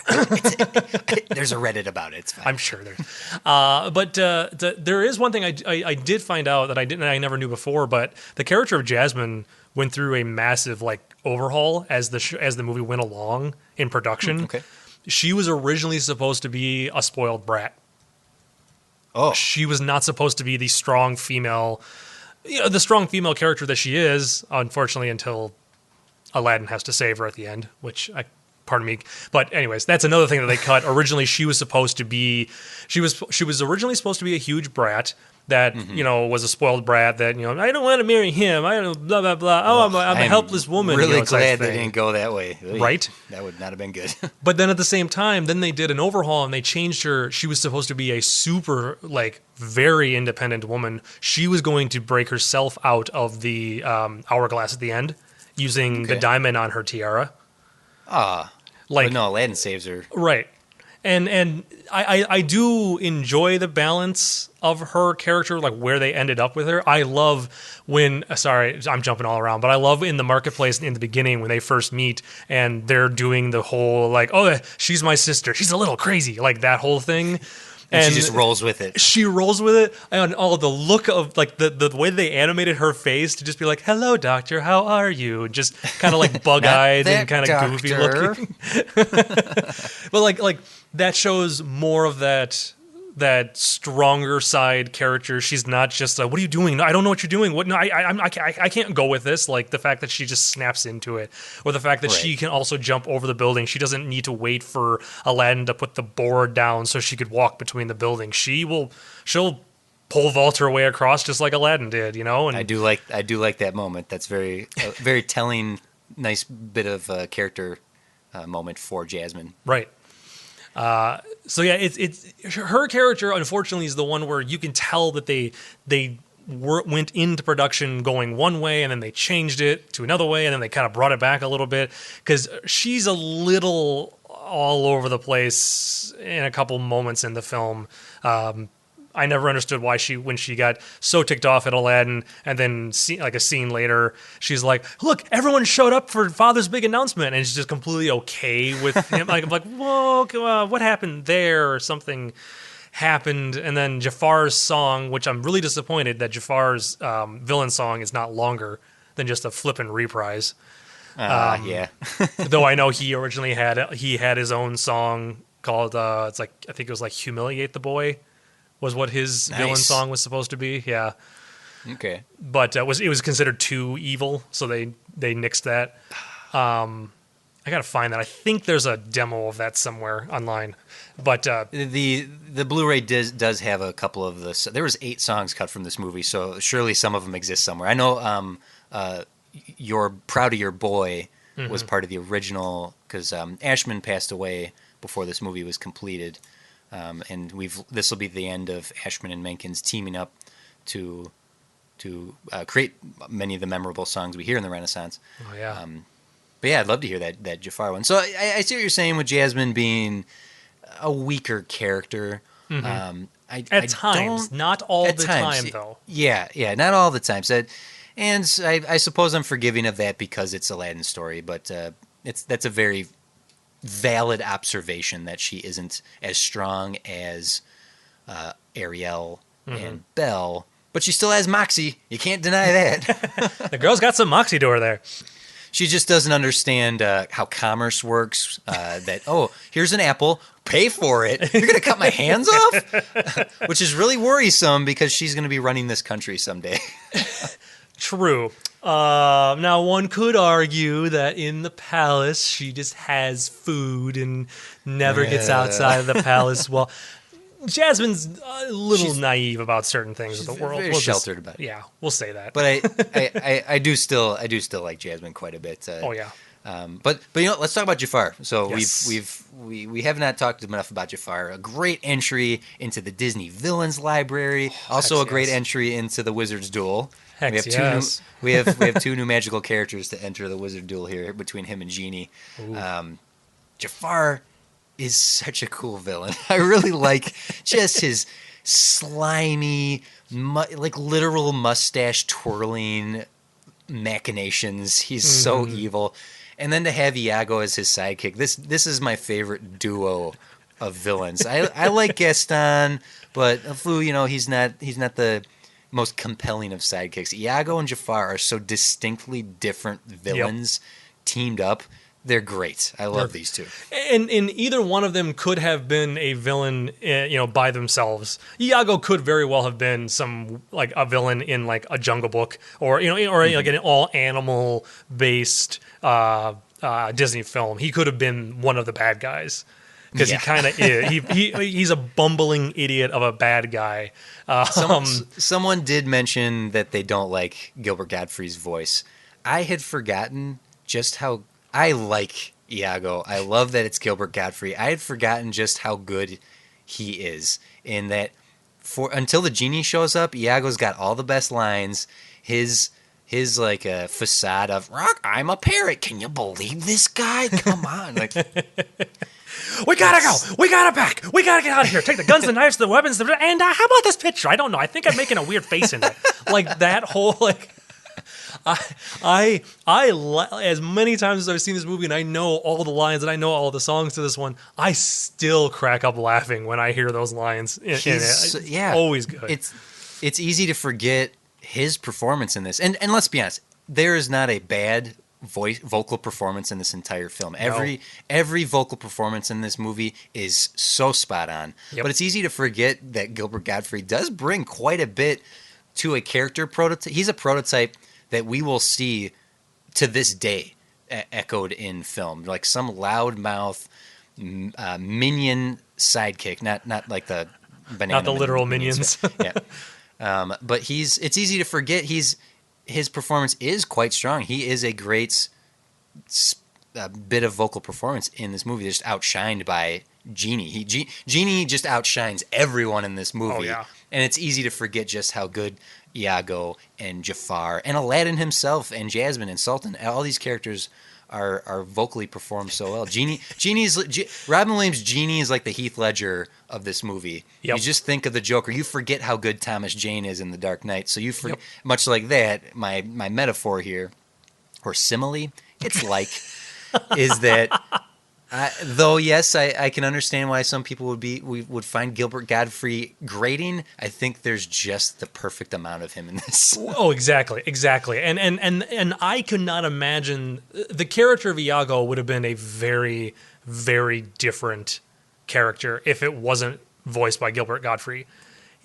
a Reddit about it. It's fine. I'm sure there's. But there is one thing I did find out that I never knew before. But the character of Jasmine went through a massive overhaul as the movie went along in production. Okay. She was originally supposed to be a spoiled brat. Oh, She was not supposed to be the strong female character that she is, unfortunately, until Aladdin has to save her at the end, pardon me. But anyways, that's another thing that they cut. Originally, she was originally supposed to be a huge brat that, was a spoiled brat that, I don't want to marry him. I don't blah, blah, blah. Oh, I'm a helpless woman. Really type glad they thing. didn't go that way. Right? That would not have been good. But then at the same time, then they did an overhaul and they changed her. She was supposed to be a super, very independent woman. She was going to break herself out of the hourglass at the end using the diamond on her tiara. But no, Aladdin saves her. Right. And I do enjoy the balance of her character, where they ended up with her. I love when, sorry, I'm jumping all around, but I love in the marketplace in the beginning when they first meet and they're doing the whole, oh, she's my sister. She's a little crazy, that whole thing. And she just rolls with it. She rolls with it, and all the look of the way they animated her face to just be like, "Hello, doctor, how are you?" And just kind of bug-eyed and kind of goofy looking. But that shows more of that stronger side character. She's not just what are you doing? No, I don't know what you're doing. What? No, I can't go with this. The fact that she just snaps into it, or the fact that she can also jump over the building. She doesn't need to wait for Aladdin to put the board down so she could walk between the buildings. She'll pole vault her way across just like Aladdin did. And I do like that moment. That's very telling. Nice bit of character moment for Jasmine. Right. So yeah, it's her character. Unfortunately, is the one where you can tell that they went into production going one way, and then they changed it to another way, and then they kind of brought it back a little bit because she's a little all over the place in a couple moments in the film. I never understood why when she got so ticked off at Aladdin, and then a scene later, she's like, "Look, everyone showed up for Father's big announcement," and she's just completely okay with him. I'm like, whoa, what happened there? Or something happened, and then Jafar's song, which I'm really disappointed that Jafar's villain song is not longer than just a flippin' reprise. Yeah. Though I know he originally had his own song called I think it was "Humiliate the Boy." Was what his villain song was supposed to be, yeah. Okay. But it was considered too evil, so they nixed that. I gotta find that. I think there's a demo of that somewhere online. But the Blu-ray does have a couple of the. There was 8 songs cut from this movie, so surely some of them exist somewhere. I know "You're Proud of Your Boy" was part of the original because Ashman passed away before this movie was completed. And this will be the end of Ashman and Menkins teaming up to create many of the memorable songs we hear in the Renaissance. Oh yeah. But yeah, I'd love to hear that Jafar one. So I see what you're saying with Jasmine being a weaker character. At times, not all the time, though. Yeah, not all the time. So, and I suppose I'm forgiving of that because it's Aladdin's story, but that's a very valid observation that she isn't as strong as Ariel and Belle, but she still has moxie. You can't deny that. The girl's got some moxie to her there. She just doesn't understand how commerce works. Here's an apple, pay for it. You're going to cut my hands off? Which is really worrisome because she's going to be running this country someday. True. Now, one could argue that in the palace, she just has food and never gets outside of the palace. Well, Jasmine's a little naive about certain things of the world. Very sheltered about it. Yeah, we'll say that. But I do still like Jasmine quite a bit. Oh yeah. But let's talk about Jafar. So Yes. we have not talked enough about Jafar. A great entry into the Disney Villains Library. Also a great entry into the Wizard's Duel. Heck We have yes. we have 2 new magical characters to enter the Wizard Duel here between him and Genie. Jafar is such a cool villain. I really like just his slimy, literal mustache twirling machinations. He's so evil. And then to have Iago as his sidekick, this is my favorite duo of villains. I like Gaston, but Fu, he's not the most compelling of sidekicks. Iago and Jafar are so distinctly different villains teamed up. They're great. I love these two. And either one of them could have been a villain, by themselves. Iago could very well have been a villain in like a Jungle Book or like an all animal based Disney film. He could have been one of the bad guys because he kind of is. He's a bumbling idiot of a bad guy. Someone did mention that they don't like Gilbert Gottfried's voice. I had forgotten just how. I like Iago. I love that it's Gilbert Gottfried. I had forgotten just how good he is in that until the genie shows up, Iago's got all the best lines. His like a facade of rock, I'm a parrot. Can you believe this guy? Come on. Like we gotta go. We gotta pack. We gotta get out of here. Take the guns, the knives, the weapons, and how about this picture? I don't know. I think I'm making a weird face in it. Like that whole like I as many times as I've seen this movie and I know all the lines and I know all the songs to this one, I still crack up laughing when I hear those lines in it. It's always good. It's easy to forget his performance in this. And let's be honest, there is not a bad vocal performance in this entire film. Every vocal performance in this movie is so spot on. Yep. But it's easy to forget that Gilbert Gottfried does bring quite a bit to a character prototype. He's a prototype that we will see to this day echoed in film, like some loudmouth minion sidekick, not like the banana, not the literal minions. Yeah, but it's easy to forget his performance is quite strong. He is a great bit of vocal performance in this movie, just outshined by Genie. Genie just outshines everyone in this movie. Oh, yeah. And it's easy to forget just how good Iago and Jafar and Aladdin himself and Jasmine and Sultan, all these characters are vocally performed so well. Robin Williams' Genie is like the Heath Ledger of this movie. Yep. You just think of the Joker, you forget how good Thomas Jane is in The Dark Knight. So you forget, much like that, my metaphor here, or simile, it's like, is that. Though yes, I can understand why some people would find Gilbert Gottfried grating. I think there's just the perfect amount of him in this. Oh, exactly, and I could not imagine the character of Iago would have been a very, very different character if it wasn't voiced by Gilbert Gottfried.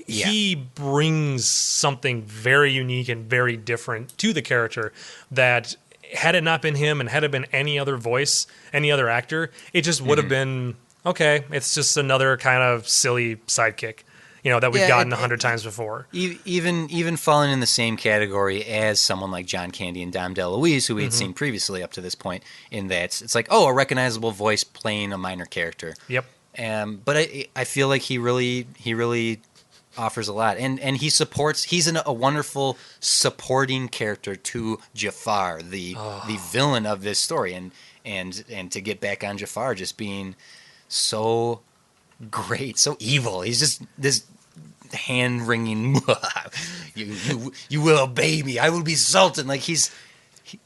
Yeah. He brings something very unique and very different to the character that. Had it not been him and had it been any other voice, any other actor, it just would have been, okay, it's just another kind of silly sidekick, that we've gotten 100 times before. Even falling in the same category as someone like John Candy and Dom DeLuise, who we had seen previously up to this point, in that it's like, a recognizable voice playing a minor character. Yep. But I feel like he really offers a lot, and he supports. He's a wonderful supporting character to Jafar, the villain of this story, and to get back on Jafar just being so great, so evil. He's just this hand wringing. You will obey me. I will be Sultan. Like he's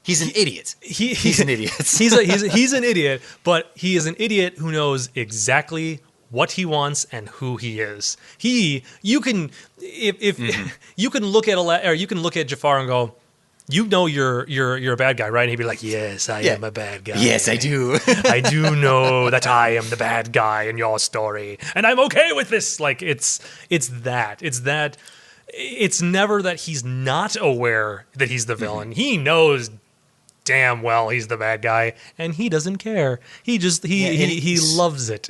an idiot. He's an idiot. he's an idiot, but he is an idiot who knows exactly what he wants and who he is. You can you can look at Jafar and go, you're a bad guy, right? And he'd be like, yes, I am a bad guy. Yes, I do. I do know that I am the bad guy in your story, and I'm okay with this. Like it's that. It's never that he's not aware that he's the villain. He knows damn well he's the bad guy, and he doesn't care. He loves it.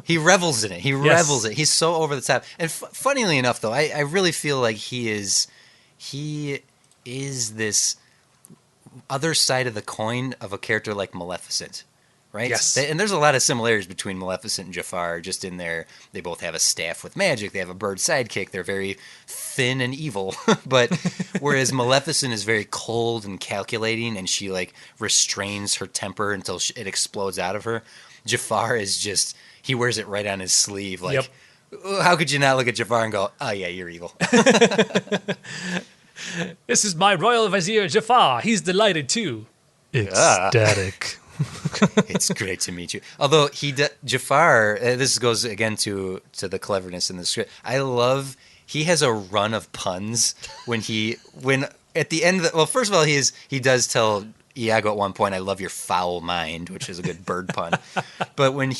He revels in it. He revels it. He's so over the top. And funnily enough, though, I really feel like he is this other side of the coin of a character like Maleficent, right? Yes. And there's a lot of similarities between Maleficent and Jafar, just in there. They both have a staff with magic. They have a bird sidekick. They're very thin and evil. But whereas Maleficent is very cold and calculating, and she like restrains her temper until it explodes out of her, Jafar is just, he wears it right on his sleeve. Like, how could you not look at Jafar and go, oh yeah, you're evil? This is my royal vizier Jafar. He's delighted too. Ecstatic. It's great to meet you. Although Jafar, this goes again to the cleverness in the script. I love he has a run of puns when at the end. Well, first of all, he does tell Iago at one point, "I love your foul mind," which is a good bird pun. But when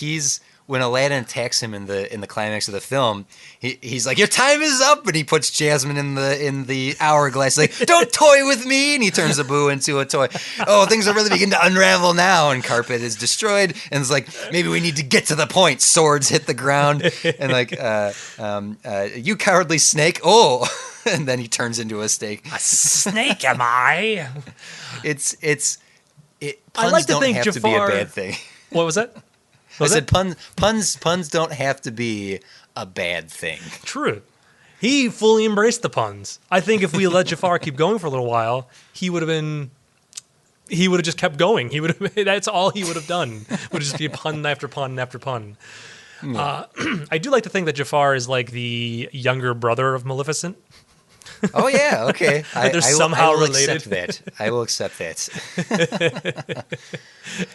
Aladdin attacks him in the climax of the film, he's like, "Your time is up," and he puts Jasmine in the hourglass, like, "Don't toy with me," and he turns Abu into a toy. Oh, things are really beginning to unravel now, and Carpet is destroyed, and it's like, maybe we need to get to the point. Swords hit the ground, and like, you cowardly snake! Oh, and then he turns into a snake. A snake, am I? Puns I like to don't think have Jafar, to be a bad thing. What was that? I said puns don't have to be a bad thing. True. He fully embraced the puns. I think if we let Jafar keep going for a little while, he would have just kept going. That's all he would have done. Would just be pun after pun after pun. Yeah. I do like to think that Jafar is like the younger brother of Maleficent. Oh yeah, okay. They're somehow related. I will accept that.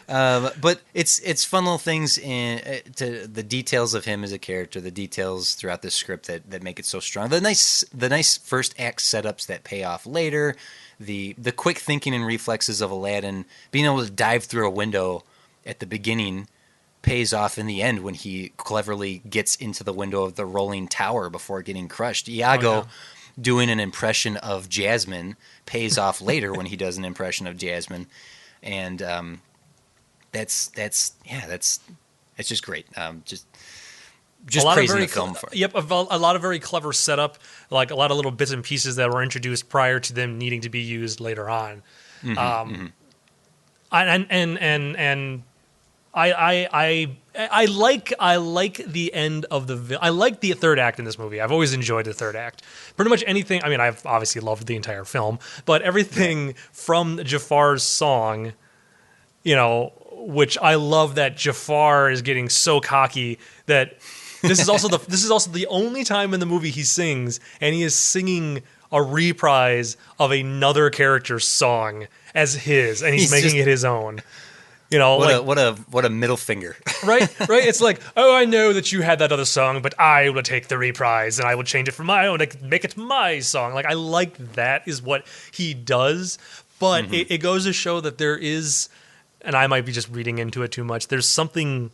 But it's fun little things to the details of him as a character, the details throughout the script that make it so strong. The nice first act setups that pay off later, the quick thinking and reflexes of Aladdin, being able to dive through a window at the beginning pays off in the end when he cleverly gets into the window of the rolling tower before getting crushed. Iago doing an impression of Jasmine pays off later when he does an impression of Jasmine, and that's just great. Just praising the film for it. Yep, a lot of very clever setup, like a lot of little bits and pieces that were introduced prior to them needing to be used later on. I like the end of I like the third act in this movie. I've always enjoyed the third act. Pretty much anything. I mean, I've obviously loved the entire film, but everything from Jafar's song, which I love that Jafar is getting so cocky that this is also the only time in the movie he sings, and he is singing a reprise of another character's song as his, and he's making it his own. What a middle finger. right. It's like, oh, I know that you had that other song, but I will take the reprise and I will change it for my own, make it my song. Like, I like that is what he does, but it goes to show that there is, and I might be just reading into it too much, there's something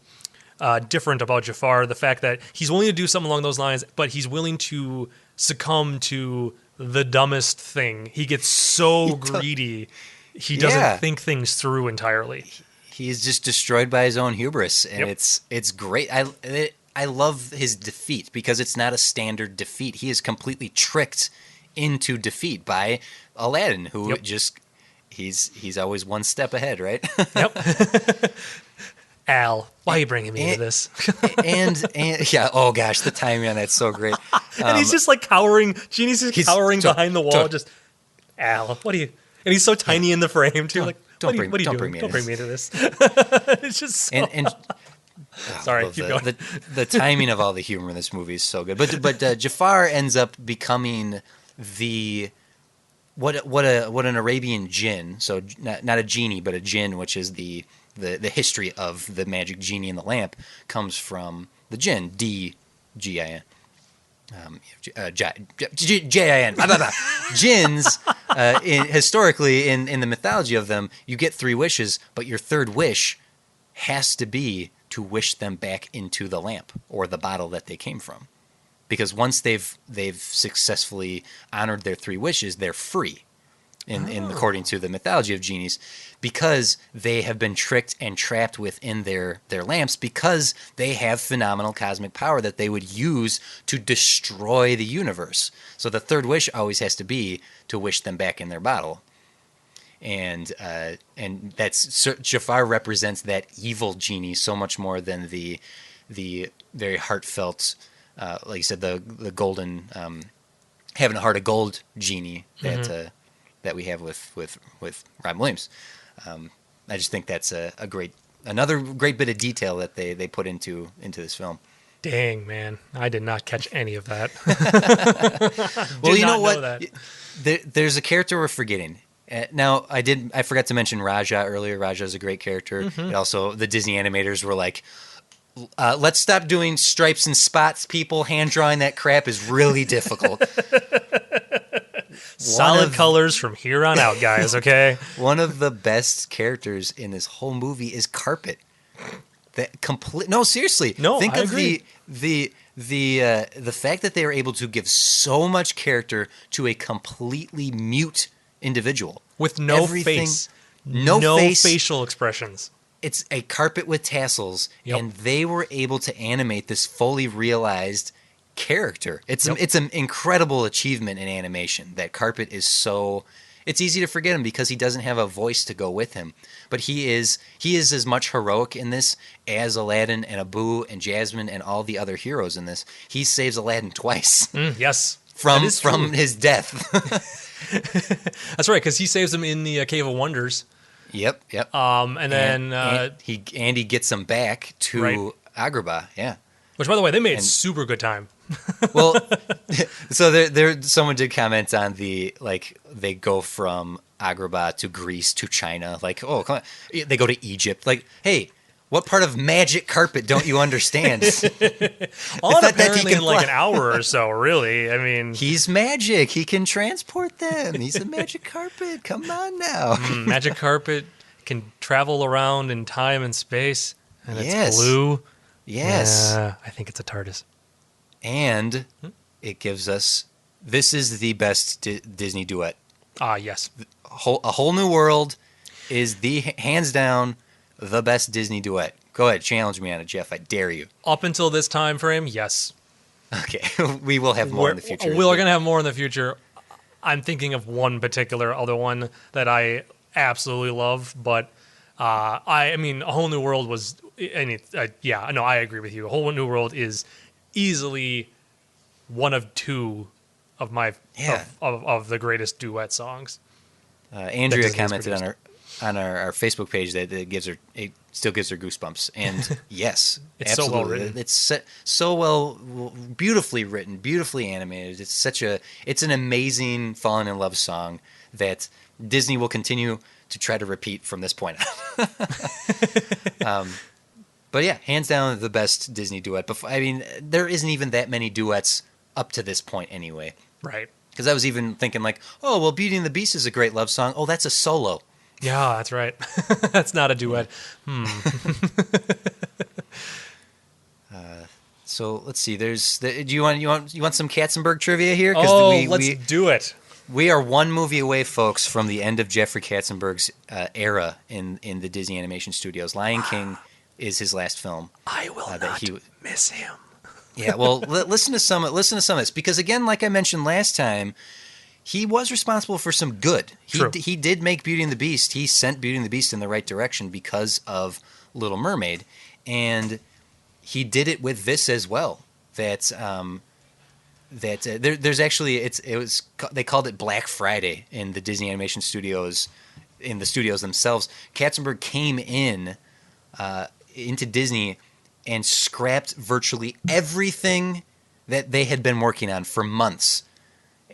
different about Jafar, the fact that he's willing to do something along those lines, but he's willing to succumb to the dumbest thing. He gets so greedy, he doesn't think things through entirely. He's just destroyed by his own hubris, and it's great. I love his defeat because it's not a standard defeat. He is completely tricked into defeat by Aladdin, who he's always one step ahead, right? Yep. Al, why are you bringing me into this? and yeah, oh gosh, the timing on that's so great. And he's just like cowering. Genie's just cowering behind the wall. Just Al, what are you? And he's so tiny in the frame too. Like, don't bring me into this. It's just so... Sorry, keep going. The timing of all the humor in this movie is so good. But Jafar ends up becoming what an Arabian jinn. So not a genie, but a jinn, which is the history of the magic genie in the lamp, comes from the jinn, D-G-I-N. J-I-N. Jinns, historically in the mythology of them, you get 3 wishes, but your third wish has to be to wish them back into the lamp or the bottle that they came from. Because once they've successfully honored their 3 wishes, they're free. According to the mythology of genies, because they have been tricked and trapped within their lamps, because they have phenomenal cosmic power that they would use to destroy the universe. So the third wish always has to be to wish them back in their bottle. And that's Jafar represents that evil genie so much more than the very heartfelt, like you said, the golden having a heart of gold genie that we have with Robin Williams. I just think that's another great bit of detail that they put into this film. Dang, man, I did not catch any of that. Well, you know what? There's a character we're forgetting, Now, I forgot to mention Raja earlier. Raja is a great character. And also, the Disney animators were like, let's stop doing stripes and spots, people. Hand drawing that crap is really difficult. Solid colors from here on out, guys, okay? One of the best characters in this whole movie is Carpet. No, seriously. No, think I of agree. the fact that they were able to give so much character to a completely mute individual With no Everything- face. no face. facial expressions. It's a carpet with tassels, Yep. and they were able to animate this fully realized character. It's an incredible achievement in animation. That Carpet is so. It's easy to forget him because he doesn't have a voice to go with him, but he is as much heroic in this as Aladdin and Abu and Jasmine and all the other heroes in this. He saves Aladdin twice Yes. from That is true. his death. That's right, because he saves him in the Cave of Wonders. Yep. And then, he gets him back to Right. Agrabah. Yeah. which, by the way, they made super good time. Well, so there someone did comment on they go from Agrabah to Greece to China. Like, oh, come on. They go to Egypt. Like, hey, what part of magic carpet don't you understand? All not that he apparently can in like fly. an hour or so, really. I mean, He's magic. He can transport them. He's a magic carpet. Come on now. magic carpet can travel around in time and space, and Yes. it's blue. Yes. Yeah, I think it's a TARDIS. And it gives us. This is the best Disney duet. Ah, yes. A Whole New World is the hands down the best Disney duet. Go ahead, challenge me on it, Jeff. I dare you. Up until this time frame, yes. Okay, we will have more in the future. We're going to have more in the future. I'm thinking of one particular other one that I absolutely love, but I mean, A Whole New World was, and I agree with you. A Whole New World is easily one of two of my of the greatest duet songs. Andrea Disney's commented produced. on our Facebook page that it still gives her goosebumps. And yes, It's so absolutely. well written. It's so well, beautifully written, beautifully animated. It's an amazing falling in love song that Disney will continue to try to repeat from this point on. But yeah, hands down the best Disney duet. I mean, there isn't even that many duets up to this point anyway. Right. Because I was even thinking like, oh, well, Beauty and the Beast is a great love song. Oh, that's a solo. Yeah, that's right. That's not a duet. So let's see. Do you want some Katzenberg trivia here? Let's do it. We are one movie away, folks, from the end of Jeffrey Katzenberg's era in the Disney Animation Studios. Lion King is his last film. I will not miss him. Yeah, well, listen to some of this because again, like I mentioned last time, he was responsible for some good. True. He did make Beauty and the Beast. He sent Beauty and the Beast in the right direction because of Little Mermaid, and he did it with this as well. There's actually they called it Black Friday in the Disney Animation Studios, in the studios themselves. Katzenberg came into Disney and scrapped virtually everything that they had been working on for months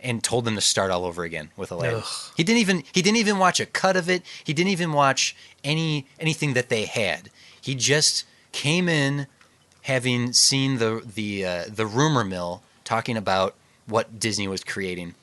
and told them to start all over again with Aladdin. Ugh. He didn't even watch a cut of it. He didn't even watch anything that they had. He just came in having seen the rumor mill talking about what Disney was creating,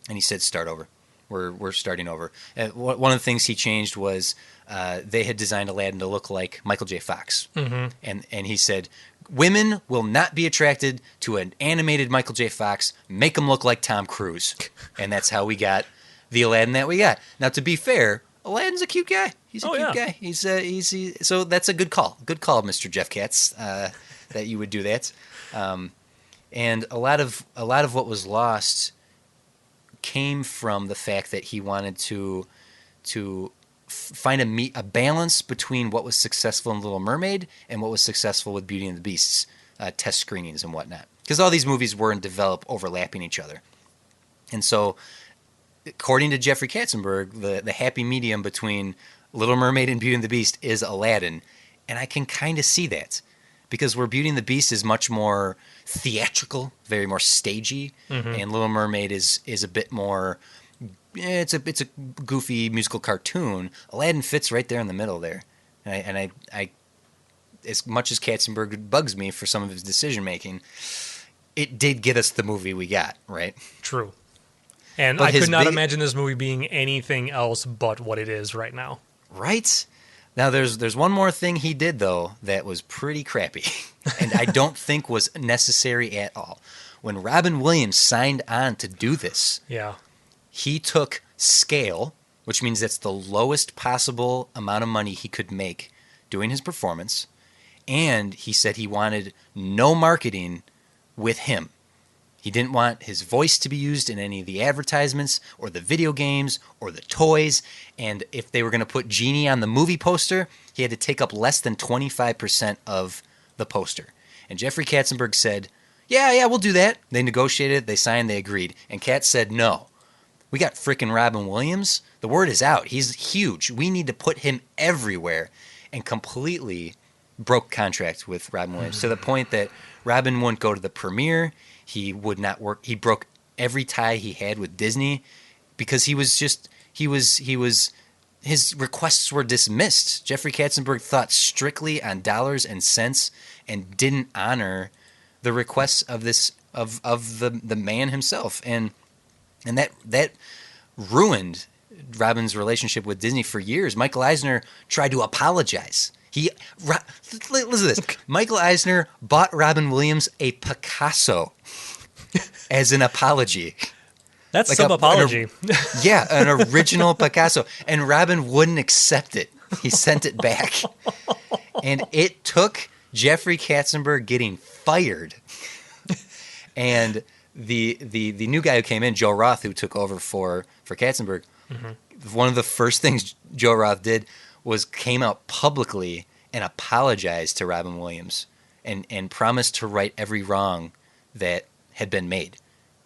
and he said, "Start over. We're starting over." One of the things he changed was they had designed Aladdin to look like Michael J. Fox, and he said, "Women will not be attracted to an animated Michael J. Fox. Make him look like Tom Cruise," and that's how we got the Aladdin that we got. Now, to be fair, Aladdin's a cute guy. He's a cute guy. So that's a good call. Good call, Mr. Jeff Katz, that you would do that. And a lot of what was lost came from the fact that he wanted to find a balance between what was successful in Little Mermaid and what was successful with Beauty and the Beast's test screenings and whatnot. Because all these movies were in develop overlapping each other. And so, according to Jeffrey Katzenberg, the happy medium between Little Mermaid and Beauty and the Beast is Aladdin. And I can kind of see that. Because where Beauty and the Beast is much more theatrical, very more stagey, and Little Mermaid is a bit more it's a goofy musical cartoon. Aladdin fits right there in the middle there, and I as much as Katzenberg bugs me for some of his decision making, it did get us the movie we got, right? True. And But I could his not big- imagine this movie being anything else but what it is right now. Right? Now there's one more thing he did though that was pretty crappy, and I don't think was necessary at all. When Robin Williams signed on to do this, Yeah. he took scale, which means that's the lowest possible amount of money he could make doing his performance, and he said he wanted no marketing with him. He didn't want his voice to be used in any of the advertisements or the video games or the toys, and if they were going to put Genie on the movie poster, he had to take up less than 25% of the poster. And Jeffrey Katzenberg said, yeah, we'll do that. They negotiated, they signed, they agreed. And Katz said, no. We got frickin' Robin Williams. The word is out. He's huge. We need to put him everywhere. And completely broke contract with Robin Williams to the point that Robin wouldn't go to the premiere. He would not work. He broke every tie he had with Disney because his requests were dismissed. Jeffrey Katzenberg thought strictly on dollars and cents and didn't honor the requests of the man himself. And that ruined Robin's relationship with Disney for years. Michael Eisner tried to apologize. Listen to this. Michael Eisner bought Robin Williams a Picasso as an apology. That's Like some apology. Yeah, an original Picasso. And Robin wouldn't accept it. He sent it back. And it took Jeffrey Katzenberg getting fired. And the new guy who came in, Joe Roth, who took over for Katzenberg, one of the first things Joe Roth did was came out publicly and apologized to Robin Williams and promised to right every wrong that had been made,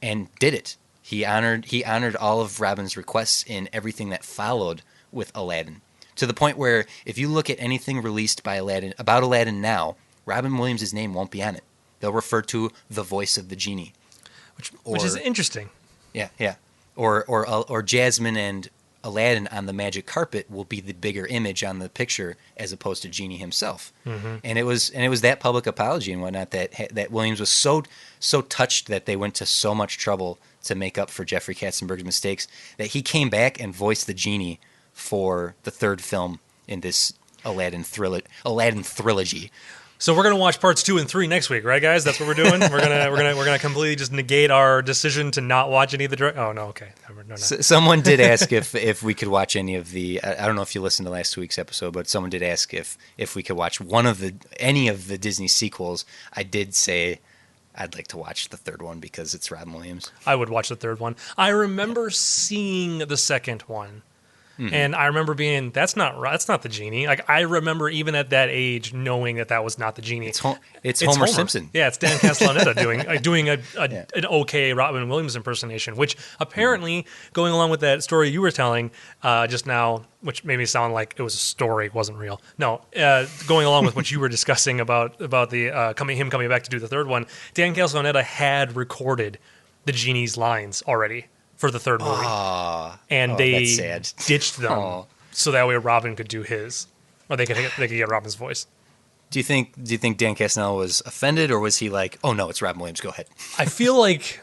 and did it. He honored all of Robin's requests in everything that followed with Aladdin, to the point where if you look at anything released by about Aladdin now, Robin Williams' name won't be on it. They'll refer to the voice of the genie, which is interesting. Yeah. Or Jasmine and Aladdin on the magic carpet will be the bigger image on the picture as opposed to Genie himself. And it was that public apology and whatnot that Williams was so touched that they went to so much trouble to make up for Jeffrey Katzenberg's mistakes that he came back and voiced the Genie for the third film in this Aladdin trilogy. So we're gonna watch parts 2 and 3 next week, right, guys? That's what we're doing. We're gonna completely just negate our decision to not watch any of the. Oh no, okay. No. Someone did ask if we could watch any of the. I don't know if you listened to last week's episode, but someone did ask if we could watch any of the Disney sequels. I did say I'd like to watch the third one because it's Robin Williams. I would watch the third one. I remember seeing the second one. And I remember being, that's not the Genie. Like, I remember even at that age knowing that was not the Genie. It's Homer Simpson. Yeah, it's Dan Castellaneta doing an okay Robin Williams impersonation, which apparently, going along with that story you were telling just now, which made me sound like it was a story, wasn't real. No, going along with what you were discussing about the him coming back to do the third one, Dan Castellaneta had recorded the Genie's lines already for the third movie. And they that's sad. ditched them so that way Robin could do his, or they could get Robin's voice. Do you think Dan Castellaneta was offended, or was he like, "Oh no, it's Robin Williams, go ahead"? I feel like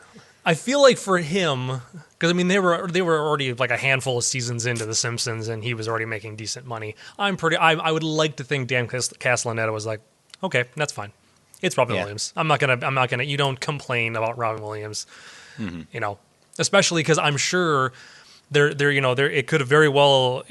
for him, because I mean they were already like a handful of seasons into The Simpsons, and he was already making decent money. I would like to think Dan Castellaneta was like, okay, that's fine. It's Robin Williams. I'm not gonna. You don't complain about Robin Williams. You know. Especially because I'm sure it could have very well,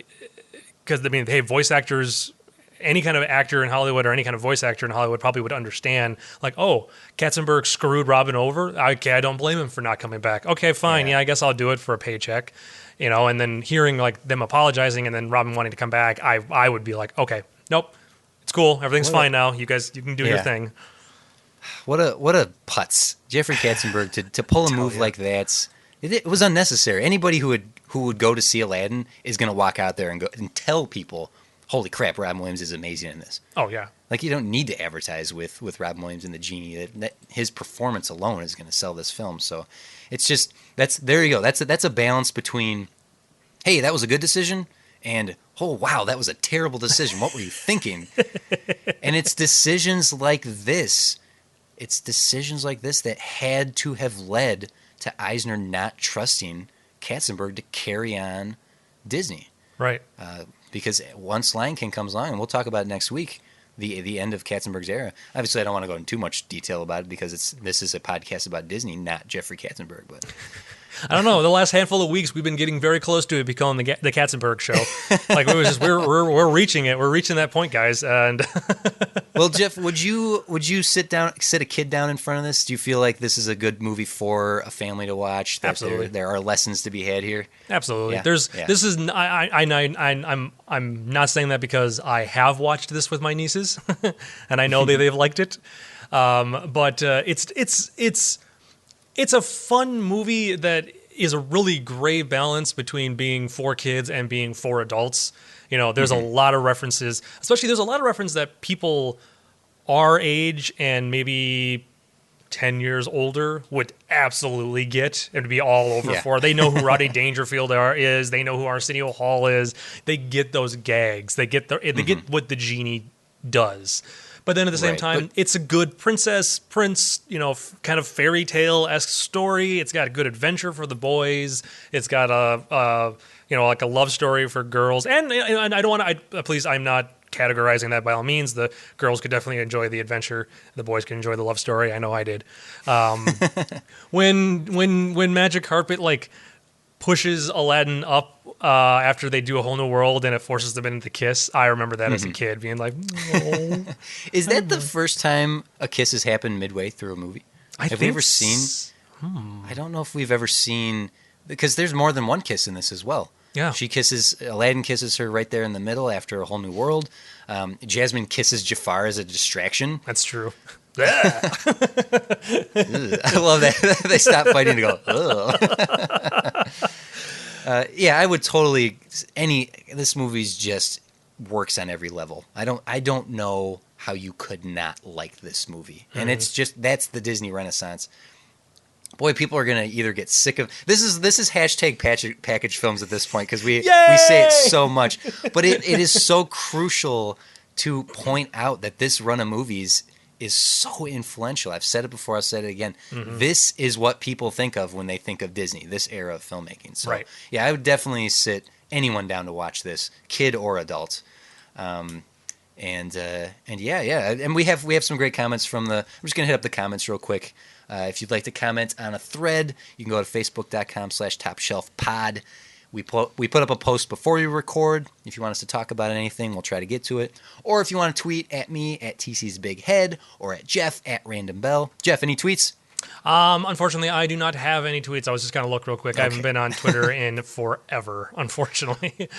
because I mean, hey, voice actors, any kind of actor in Hollywood or any kind of voice actor in Hollywood probably would understand, like, oh, Katzenberg screwed Robin over. Okay, I don't blame him for not coming back. Okay, fine, yeah, I guess I'll do it for a paycheck, And then hearing like them apologizing and then Robin wanting to come back, I would be like, okay, nope, it's cool, everything's fine now. You guys, you can do your thing. What a putz, Jeffrey Katzenberg to pull a move like that. It was unnecessary. Anybody who would go to see Aladdin is going to walk out there and go and tell people, holy crap, Robin Williams is amazing in this. Oh yeah. Like, you don't need to advertise with Robin Williams and the genie. That his performance alone is going to sell this film. So it's just there you go. That's a balance between, hey, that was a good decision, and oh wow, that was a terrible decision. What were you thinking? And it's decisions like this. It's decisions like this that had to have led to Eisner not trusting Katzenberg to carry on Disney. Right. Because once Lion King comes along, and we'll talk about it next week, the end of Katzenberg's era. Obviously, I don't want to go into too much detail about it because this is a podcast about Disney, not Jeffrey Katzenberg. But I don't know. The last handful of weeks, we've been getting very close to it becoming the Katzenberg show. Like we're reaching it. We're reaching that point, guys. And well, Jeff, would you sit a kid down in front of this? Do you feel like this is a good movie for a family to watch? That Absolutely. There are lessons to be had here. Absolutely. Yeah, This yeah. is I'm not saying that because I have watched this with my nieces, and I know they've liked it. But it's a fun movie that is a really great balance between being for kids and being for adults. You know, there's a lot of references, especially there's a lot of reference that people our age and maybe 10 years older would absolutely get and be all over Yeah. for. They know who Rodney Dangerfield is. They know who Arsenio Hall is. They get those gags. They get they get what the genie does. But then at the same Right, time, but- it's a good prince, kind of fairy tale-esque story. It's got a good adventure for the boys. It's got like a love story for girls. And I don't want to, please, I'm not categorizing that by all means. The girls could definitely enjoy the adventure. The boys could enjoy the love story. I know I did. When Magic Carpet pushes Aladdin up after they do A Whole New World and it forces them into the kiss, I remember that as a kid being like, oh. Is that the first time a kiss has happened midway through a movie? Have we ever seen? I don't know if we've ever seen, because there's more than one kiss in this as well. Yeah. Aladdin kisses her right there in the middle after A Whole New World. Jasmine kisses Jafar as a distraction. That's true. Ugh. I love that. They stop fighting to go, ugh. Yeah, I would totally. This movie's just works on every level. I don't know how you could not like this movie, and it's just that's the Disney Renaissance. Boy, people are gonna either get sick of this. Is hashtag package films at this point because we say it so much, but it is so crucial to point out that this run of movies is so influential. I've said it before, I'll say it again. This is what people think of when they think of Disney, this era of filmmaking. So, Right. yeah, I would definitely sit anyone down to watch this, kid or adult. And we have some great comments from I'm just going to hit up the comments real quick. If you'd like to comment on a thread, you can go to facebook.com/topshelfpod. We put up a post before we record. If you want us to talk about anything, we'll try to get to it. Or if you want to tweet at me at TC's Big Head or at Jeff at Random Bell. Jeff, any tweets? Unfortunately, I do not have any tweets. I was just going to look real quick. I haven't been on Twitter in forever, unfortunately.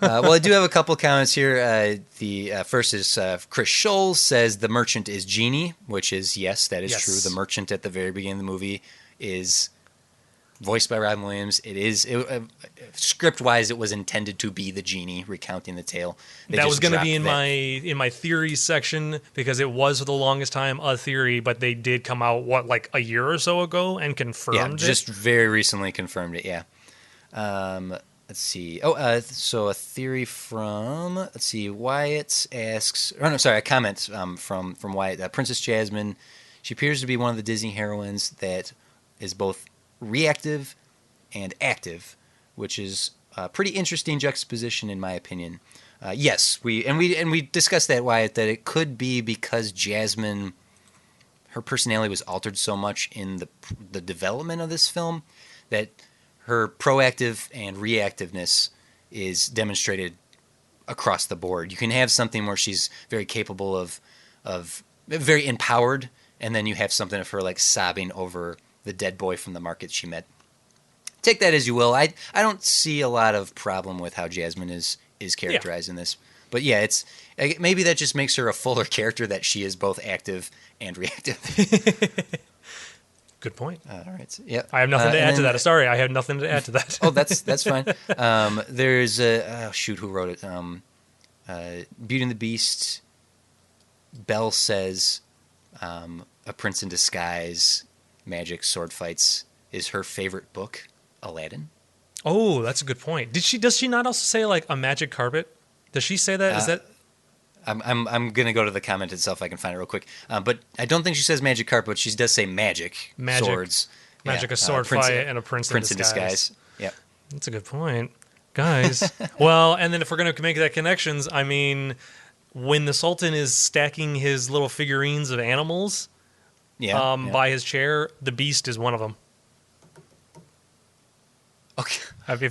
Well, I do have a couple comments here. The first is Chris Scholl says the merchant is Genie, which is, yes, that is Yes. true. The merchant at the very beginning of the movie is voiced by Robin Williams. Script-wise, it was intended to be the genie recounting the tale. That was going to be in my theories section because it was for the longest time a theory, but they did come out a year or so ago and confirmed it. Just very recently confirmed it. Yeah. Let's see. So a theory from Wyatt asks. Oh no, sorry, a comment from Wyatt. Princess Jasmine. She appears to be one of the Disney heroines that is both reactive and active, which is a pretty interesting juxtaposition in my opinion. Yes, we discussed that, Wyatt, that it could be because Jasmine, her personality was altered so much in the development of this film that her proactive and reactiveness is demonstrated across the board. You can have something where she's very capable of very empowered, and then you have something of her sobbing over the dead boy from the market she met. Take that as you will. I don't see a lot of problem with how Jasmine is characterized in this. But yeah, maybe that just makes her a fuller character, that she is both active and reactive. Good point. All right. Yeah. I have nothing to add to that. Sorry, I have nothing to add to that. Oh, that's fine. There's who wrote it? Beauty and the Beast, Belle says A Prince in Disguise, magic, sword fights is her favorite book, Aladdin. Oh, that's a good point. Does she not also say like a magic carpet? Does she say that? Is that I'm gonna go to the comment itself. I can find it real quick. But I don't think she says magic carpet. But she does say magic, swords, magic, a sword fight, and a prince in disguise. Yep, that's a good point, guys. Well, and then if we're gonna make that connections, I mean, when the Sultan is stacking his little figurines of animals, by his chair, the Beast is one of them. Okay. If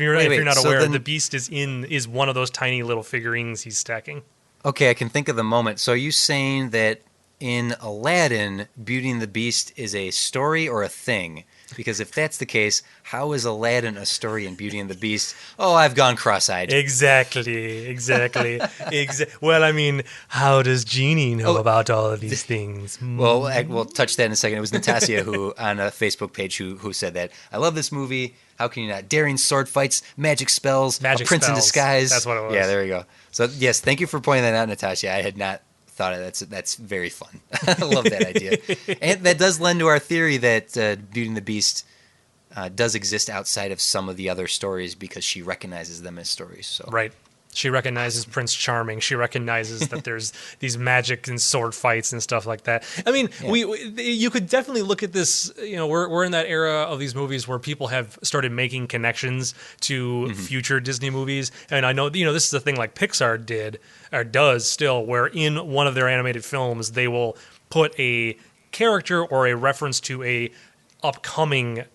you're not aware, the Beast is one of those tiny little figurines he's stacking. Okay, I can think of the moment. So are you saying that in Aladdin, Beauty and the Beast is a story or a thing? Because if that's the case, how is Aladdin a story in Beauty and the Beast? Oh, I've gone cross-eyed. Exactly. Well, I mean, how does Genie know about all of these things? Well, we'll touch that in a second. It was Natasha who, on a Facebook page, who said that. I love this movie. How can you not? Daring sword fights, magic spells, a prince in disguise. That's what it was. Yeah, there we go. So, yes, thank you for pointing that out, Natasha. I had not thought of that. That's very fun. I love that idea. And that does lend to our theory that Beauty and the Beast does exist outside of some of the other stories because she recognizes them as stories. So. Right. She recognizes Prince Charming. She recognizes that there's these magic and sword fights and stuff like that. I mean, you could definitely look at this. You know, we're in that era of these movies where people have started making connections to future Disney movies. And I know, this is a thing like Pixar did or does still, where in one of their animated films they will put a character or a reference to a upcoming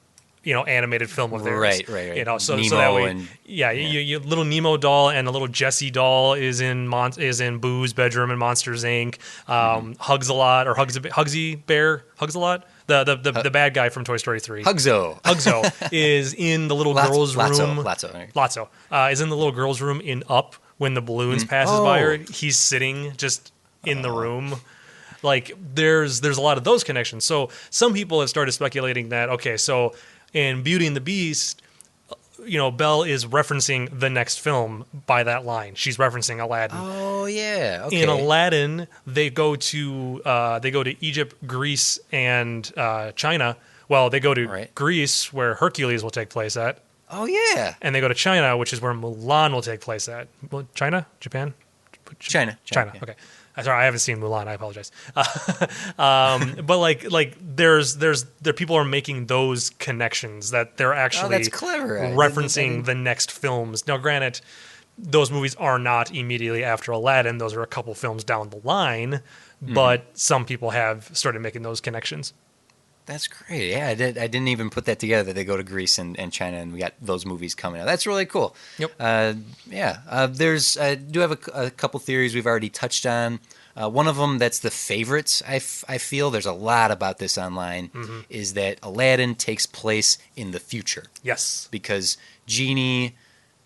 animated film of theirs. Right. So Nemo that way, and you little Nemo doll and a little Jessie doll is in Boo's bedroom in Monsters Inc. Hugs a lot or Hugsy Bear hugs a lot. The bad guy from Toy Story 3. Hugzo is in the little girl's room. Lotso is in the little girl's room in Up when the balloons passes by her. He's sitting just in the room. Like there's a lot of those connections. So some people have started speculating that so in Beauty and the Beast, Belle is referencing the next film by that line. She's referencing Aladdin. Oh yeah. Okay. In Aladdin, they go to Egypt, Greece, and China. Well, they go to Greece, where Hercules will take place at. Oh yeah. And they go to China, which is where Mulan will take place at. China, Japan, China. Yeah. Okay. Sorry, I haven't seen Mulan. I apologize. But there people are making those connections that they're actually that's clever. referencing the next films. Now, granted, those movies are not immediately after Aladdin. Those are a couple films down the line, but some people have started making those connections. That's great. Yeah, I didn't even put that together that they go to Greece and China, and we got those movies coming out. That's really cool. Yep. I do have a couple theories we've already touched on. One of them that's the favorites, I feel, there's a lot about this online, is that Aladdin takes place in the future. Yes. Because Genie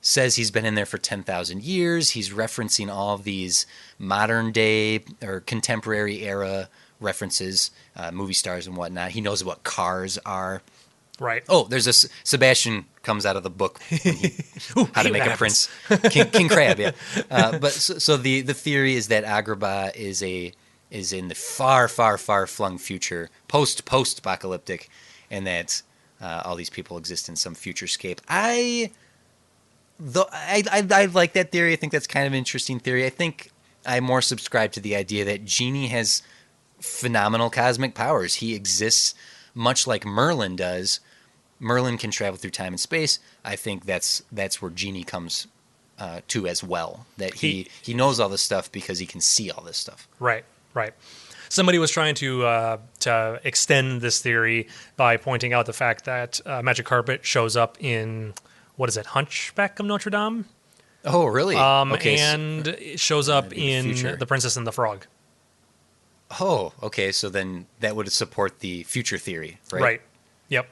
says he's been in there for 10,000 years. He's referencing all of these modern day or contemporary era references, movie stars and whatnot. He knows what cars are. Right. Oh, there's Sebastian comes out of the book. How to Make a Prince. King Crab, yeah. But so the theory is that Agrabah is in the far, far, far flung future, post-apocalyptic, and that all these people exist in some futurescape. I like that theory. I think that's kind of an interesting theory. I think I more subscribe to the idea that Genie has phenomenal cosmic powers. He exists much like Merlin does. Merlin can travel through time and space. I think that's where Genie comes to as well. That he knows all this stuff because he can see all this stuff. Right. Somebody was trying to extend this theory by pointing out the fact that Magic Carpet shows up in, what is it, Hunchback of Notre Dame? Oh, really? Okay. And it shows up in The Princess and the Frog. Oh, okay. So then that would support the future theory, right? Right. Yep.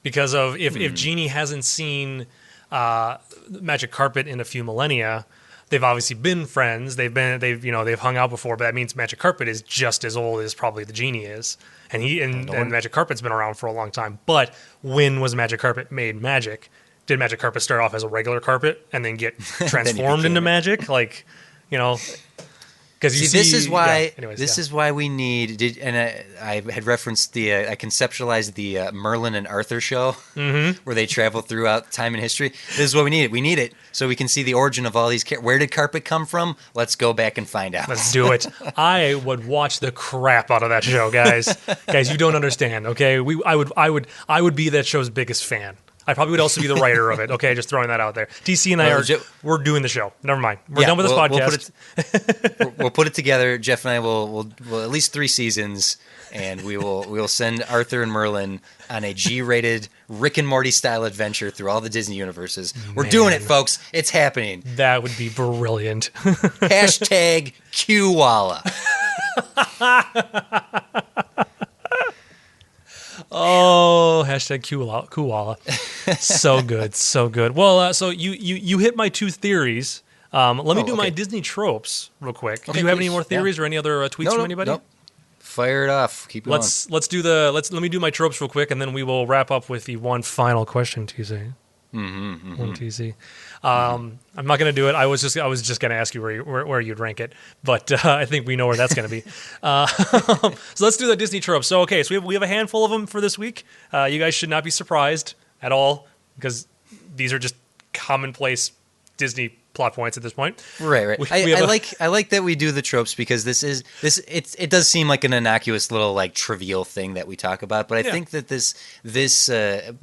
Because of if Genie hasn't seen Magic Carpet in a few millennia, they've obviously been friends. They've hung out before, but that means Magic Carpet is just as old as probably the Genie is, and Magic Carpet's been around for a long time. But when was Magic Carpet made magic? did magic carpet start off as a regular carpet and then get Then transformed became into it. magic? Like, you know, because you See, this is why. yeah, anyways, this yeah. is why we need. And I had referenced I conceptualized the Merlin and Arthur show, where they travel throughout time and history. This is what we need. We need it so we can see the origin of all these. Where did carpet come from? Let's go back and find out. Let's do it. I would watch the crap out of that show, guys. Guys, you don't understand. Okay, I would be that show's biggest fan. I probably would also be the writer of it. Okay, just throwing that out there. TC and I we're doing the show. Never mind. We're done with this podcast. We'll put it together. Jeff and I will at least 3 seasons, and we'll send Arthur and Merlin on a G-rated Rick and Morty style adventure through all the Disney universes. We're doing it, folks. It's happening. That would be brilliant. Hashtag QWalla. Oh, hashtag Kuala. So good, so good. Well, so you hit my 2 theories. Let me do my Disney tropes real quick. Okay, do you have any please. more theories or any other tweets from anybody? Nope. Fire it off. Keep going. Let me do my tropes real quick, and then we will wrap up with the one final question, TZ. One TZ. I'm not going to do it. I was just going to ask you where you'd rank it, but I think we know where that's going to be. So let's do the Disney tropes. So we have a handful of them for this week. You guys should not be surprised at all because these are just commonplace Disney plot points at this point. Right. I like that we do the tropes because it does seem like an innocuous little like trivial thing that we talk about, but I think that this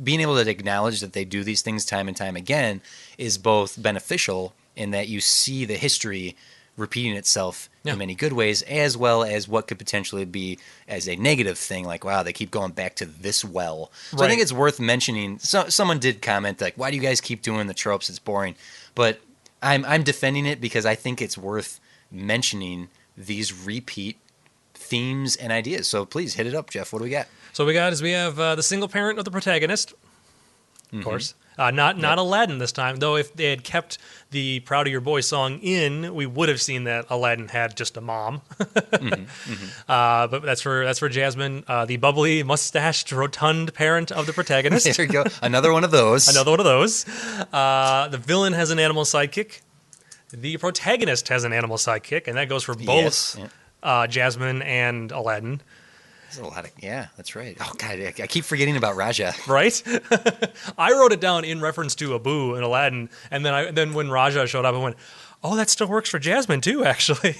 being able to acknowledge that they do these things time and time again is both beneficial in that you see the history repeating itself in many good ways, as well as what could potentially be as a negative thing, like, wow, they keep going back to this well. So I think it's worth mentioning. Someone did comment, like, why do you guys keep doing the tropes? It's boring. But I'm defending it because I think it's worth mentioning these repeat themes and ideas. So please hit it up, Jeff. What do we got? So we have the single parent of the protagonist, of course. Not Aladdin this time, though. If they had kept the "Proud of Your Boy" song in, we would have seen that Aladdin had just a mom. But that's for Jasmine, the bubbly, mustached, rotund parent of the protagonist. There we go. Another one of those. The villain has an animal sidekick. The protagonist has an animal sidekick, and that goes for both Jasmine and Aladdin. There's a lot of, that's right. Oh God, I keep forgetting about Raja. Right? I wrote it down in reference to Abu and Aladdin, and then when Raja showed up, I went, "Oh, that still works for Jasmine too, actually."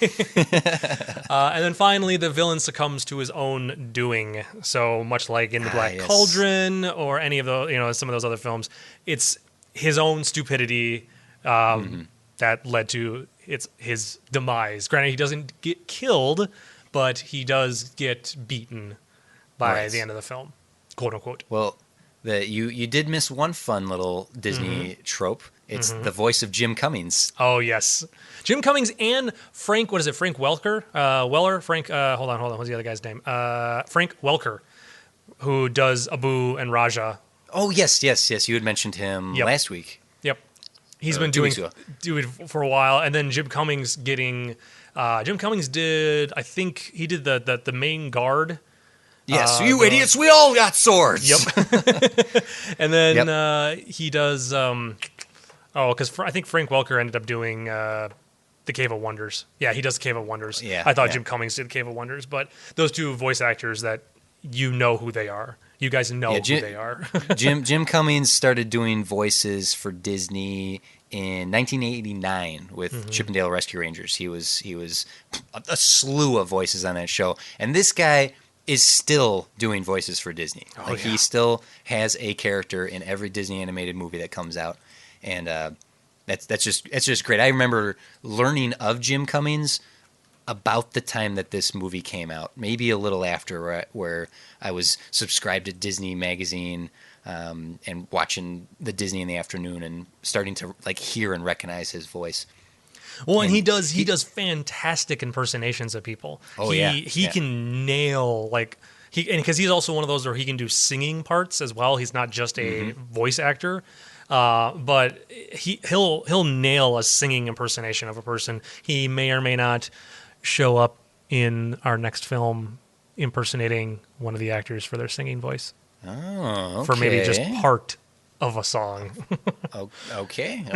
And then finally, the villain succumbs to his own doing. So much like in the Black Cauldron or any of those, some of those other films, it's his own stupidity that led to his demise. Granted, he doesn't get killed, but he does get beaten by the end of the film, quote unquote. Well, you did miss one fun little Disney trope. It's the voice of Jim Cummings. Oh yes, Jim Cummings and Frank. What is it? Frank Welker? Frank. Hold on. What's the other guy's name? Frank Welker, who does Abu and Raja. Oh yes. You had mentioned him last week. Yep, he's been doing it for a while, and then Jim Cummings getting. Jim Cummings did. I think he did the main guard. Yes, you idiots! We all got swords. Yep. And then he does. Because I think Frank Welker ended up doing the Cave of Wonders. Yeah, he does the Cave of Wonders. Yeah, I thought Jim Cummings did Cave of Wonders, but those two voice actors that you know who they are. You guys know who they are. Jim Cummings started doing voices for Disney in 1989 with Chippendale Rescue Rangers. He was a slew of voices on that show, and this guy is still doing voices for Disney. He still has a character in every Disney animated movie that comes out, and that's just great. I remember learning of Jim Cummings about the time that this movie came out, maybe a little after, where I was subscribed to Disney Magazine. And watching the Disney in the afternoon and starting to hear and recognize his voice. Well, and he does fantastic impersonations of people. He can nail because he's also one of those where he can do singing parts as well. He's not just a voice actor, but he'll nail a singing impersonation of a person. He may or may not show up in our next film impersonating one of the actors for their singing voice. Oh, okay. For maybe just part of a song. Oh, okay.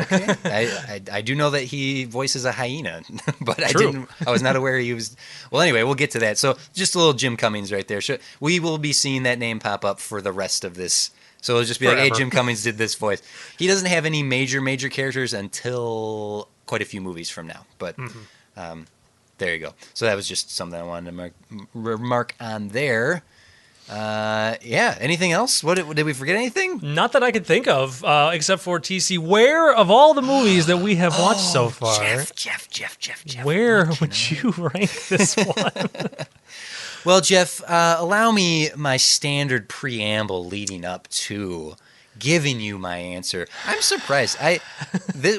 I do know that he voices a hyena, but True. I was not aware he was. Well, anyway, we'll get to that. So just a little Jim Cummings right there. We will be seeing that name pop up for the rest of this. So it'll just be like, hey, Forever. Jim Cummings did this voice. He doesn't have any major characters until quite a few movies from now. But there you go. So that was just something I wanted to remark on there. Anything else? Did we forget anything? Not that I could think of, except for TC. Where, of all the movies that we have watched so far, Jeff. where would you rank this one? Well, Jeff, allow me my standard preamble leading up to giving you my answer. I'm surprised.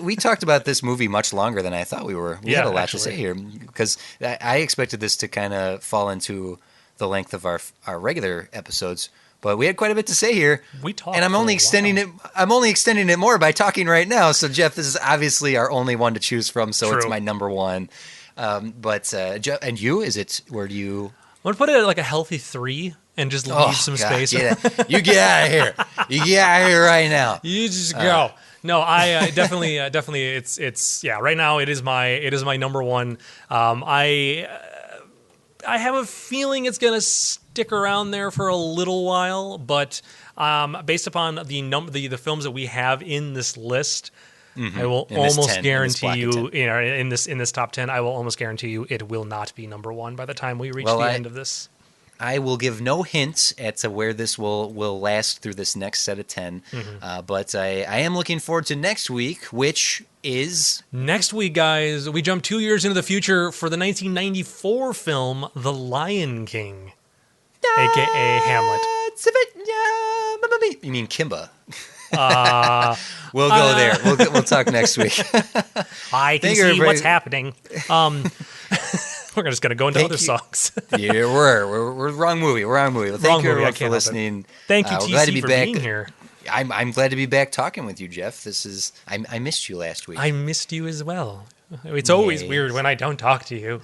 We talked about this movie much longer than I thought we were. We had a lot to say here because I expected this to kind of fall into the length of our regular episodes, but we had quite a bit to say here. We talked, and I'm only extending it. I'm only extending it more by talking right now. So, Jeff, this is obviously our only one to choose from. So True. it's my number one. Jeff, and you? Where do you? I'm gonna put it at like a healthy 3 and just leave some space. You get out of here. You get out of here right now. You just go. No, I definitely. It's right now it is my number one. I have a feeling it's gonna stick around there for a little while, but based upon the films that we have in this list. I will almost guarantee you, in this top 10, I will almost guarantee you it will not be number one by the time we reach the end of this. I will give no hints as to where this will last through this next set of 10, but I am looking forward to next week, which is... Next week, guys, we jump 2 years into the future for the 1994 film The Lion King, a.k.a. Hamlet. You mean Kimba? We'll go there. We'll talk next week. I can see what's happening. We're just going to go into other songs. Yeah, we're wrong movie. Well, thank you everyone for listening. Thank you, TC, for being here. I'm glad to be back talking with you, Jeff. I missed you last week. I missed you as well. It's always weird when I don't talk to you.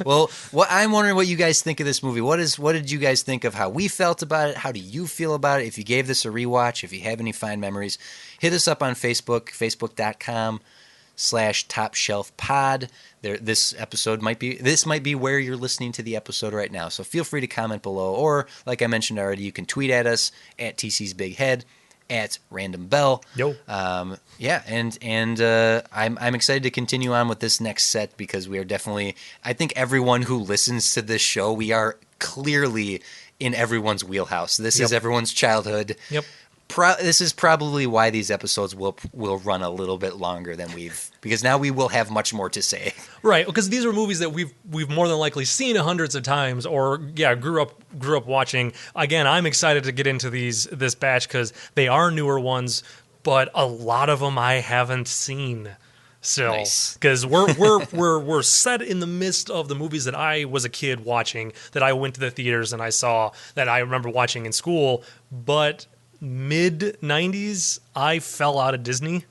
Well, I'm wondering what you guys think of this movie. What did you guys think of how we felt about it? How do you feel about it? If you gave this a rewatch, if you have any fine memories, hit us up on Facebook, facebook.com/topshelfpod. This might be where you're listening to the episode right now. So feel free to comment below, or like I mentioned already, you can tweet at us at TC's Big Head, at Random Bell. Yo. I'm excited to continue on with this next set because we are definitely, I think everyone who listens to this show, we are clearly in everyone's wheelhouse. This is everyone's childhood. Yep. This is probably why these episodes will run a little bit longer than because now we will have much more to say. Right, because these are movies that we've more than likely seen hundreds of times, or grew up watching. Again, I'm excited to get into this batch because they are newer ones, but a lot of them I haven't seen still. Because we're set in the midst of the movies that I was a kid watching, that I went to the theaters and I saw, that I remember watching in school, but mid 90s I fell out of Disney.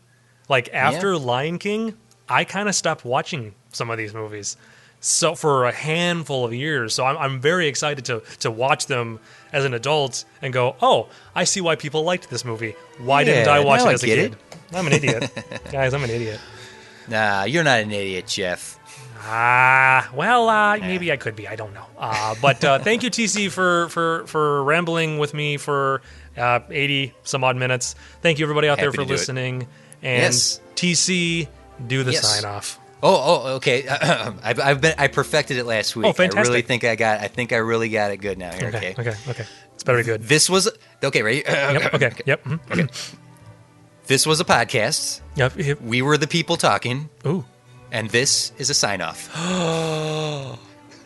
Like after Lion King, I kind of stopped watching some of these movies, so for a handful of years. So I'm very excited to watch them as an adult and go, oh, I see why people liked this movie. Why didn't I watch it as a kid? I'm an idiot. Guys, I'm an idiot. Nah, you're not an idiot, Jeff. Maybe I could be. I don't know. But thank you, TC, for rambling with me for 80 some odd minutes. Thank you, everybody out there for listening. And TC, do the sign off. Oh, okay. I perfected it last week. Oh, fantastic. I think I really got it good now here. Okay. It's very good. This was okay, right? Yep. Okay. Yep. Mm-hmm. Okay. This was a podcast. Yep. We were the people talking. Ooh. And this is a sign off.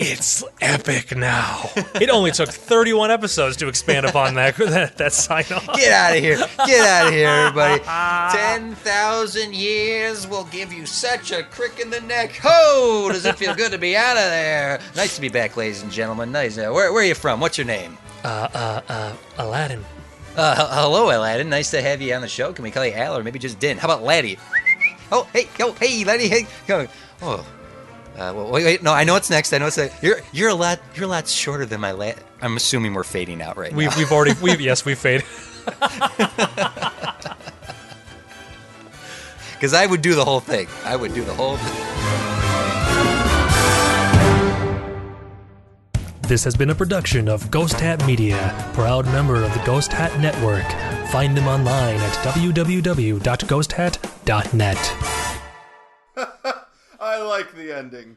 It's epic now. It only took 31 episodes to expand upon that sign off. Get out of here. Get out of here, everybody. 10,000 years will give you such a crick in the neck. Ho! Does it feel good to be out of there? Nice to be back, ladies and gentlemen. Nice. Where are you from? What's your name? Aladdin. Hello, Aladdin. Nice to have you on the show. Can we call you Al or maybe just Din? How about Laddie? Oh, hey, Laddie. Hey, come. Oh. Wait. No, I know what's next. You're a lot shorter than my I'm assuming we're fading out right now. We've faded. Because I would do the whole thing. This has been a production of Ghost Hat Media, proud member of the Ghost Hat Network. Find them online at www.ghosthat.net. I like the ending.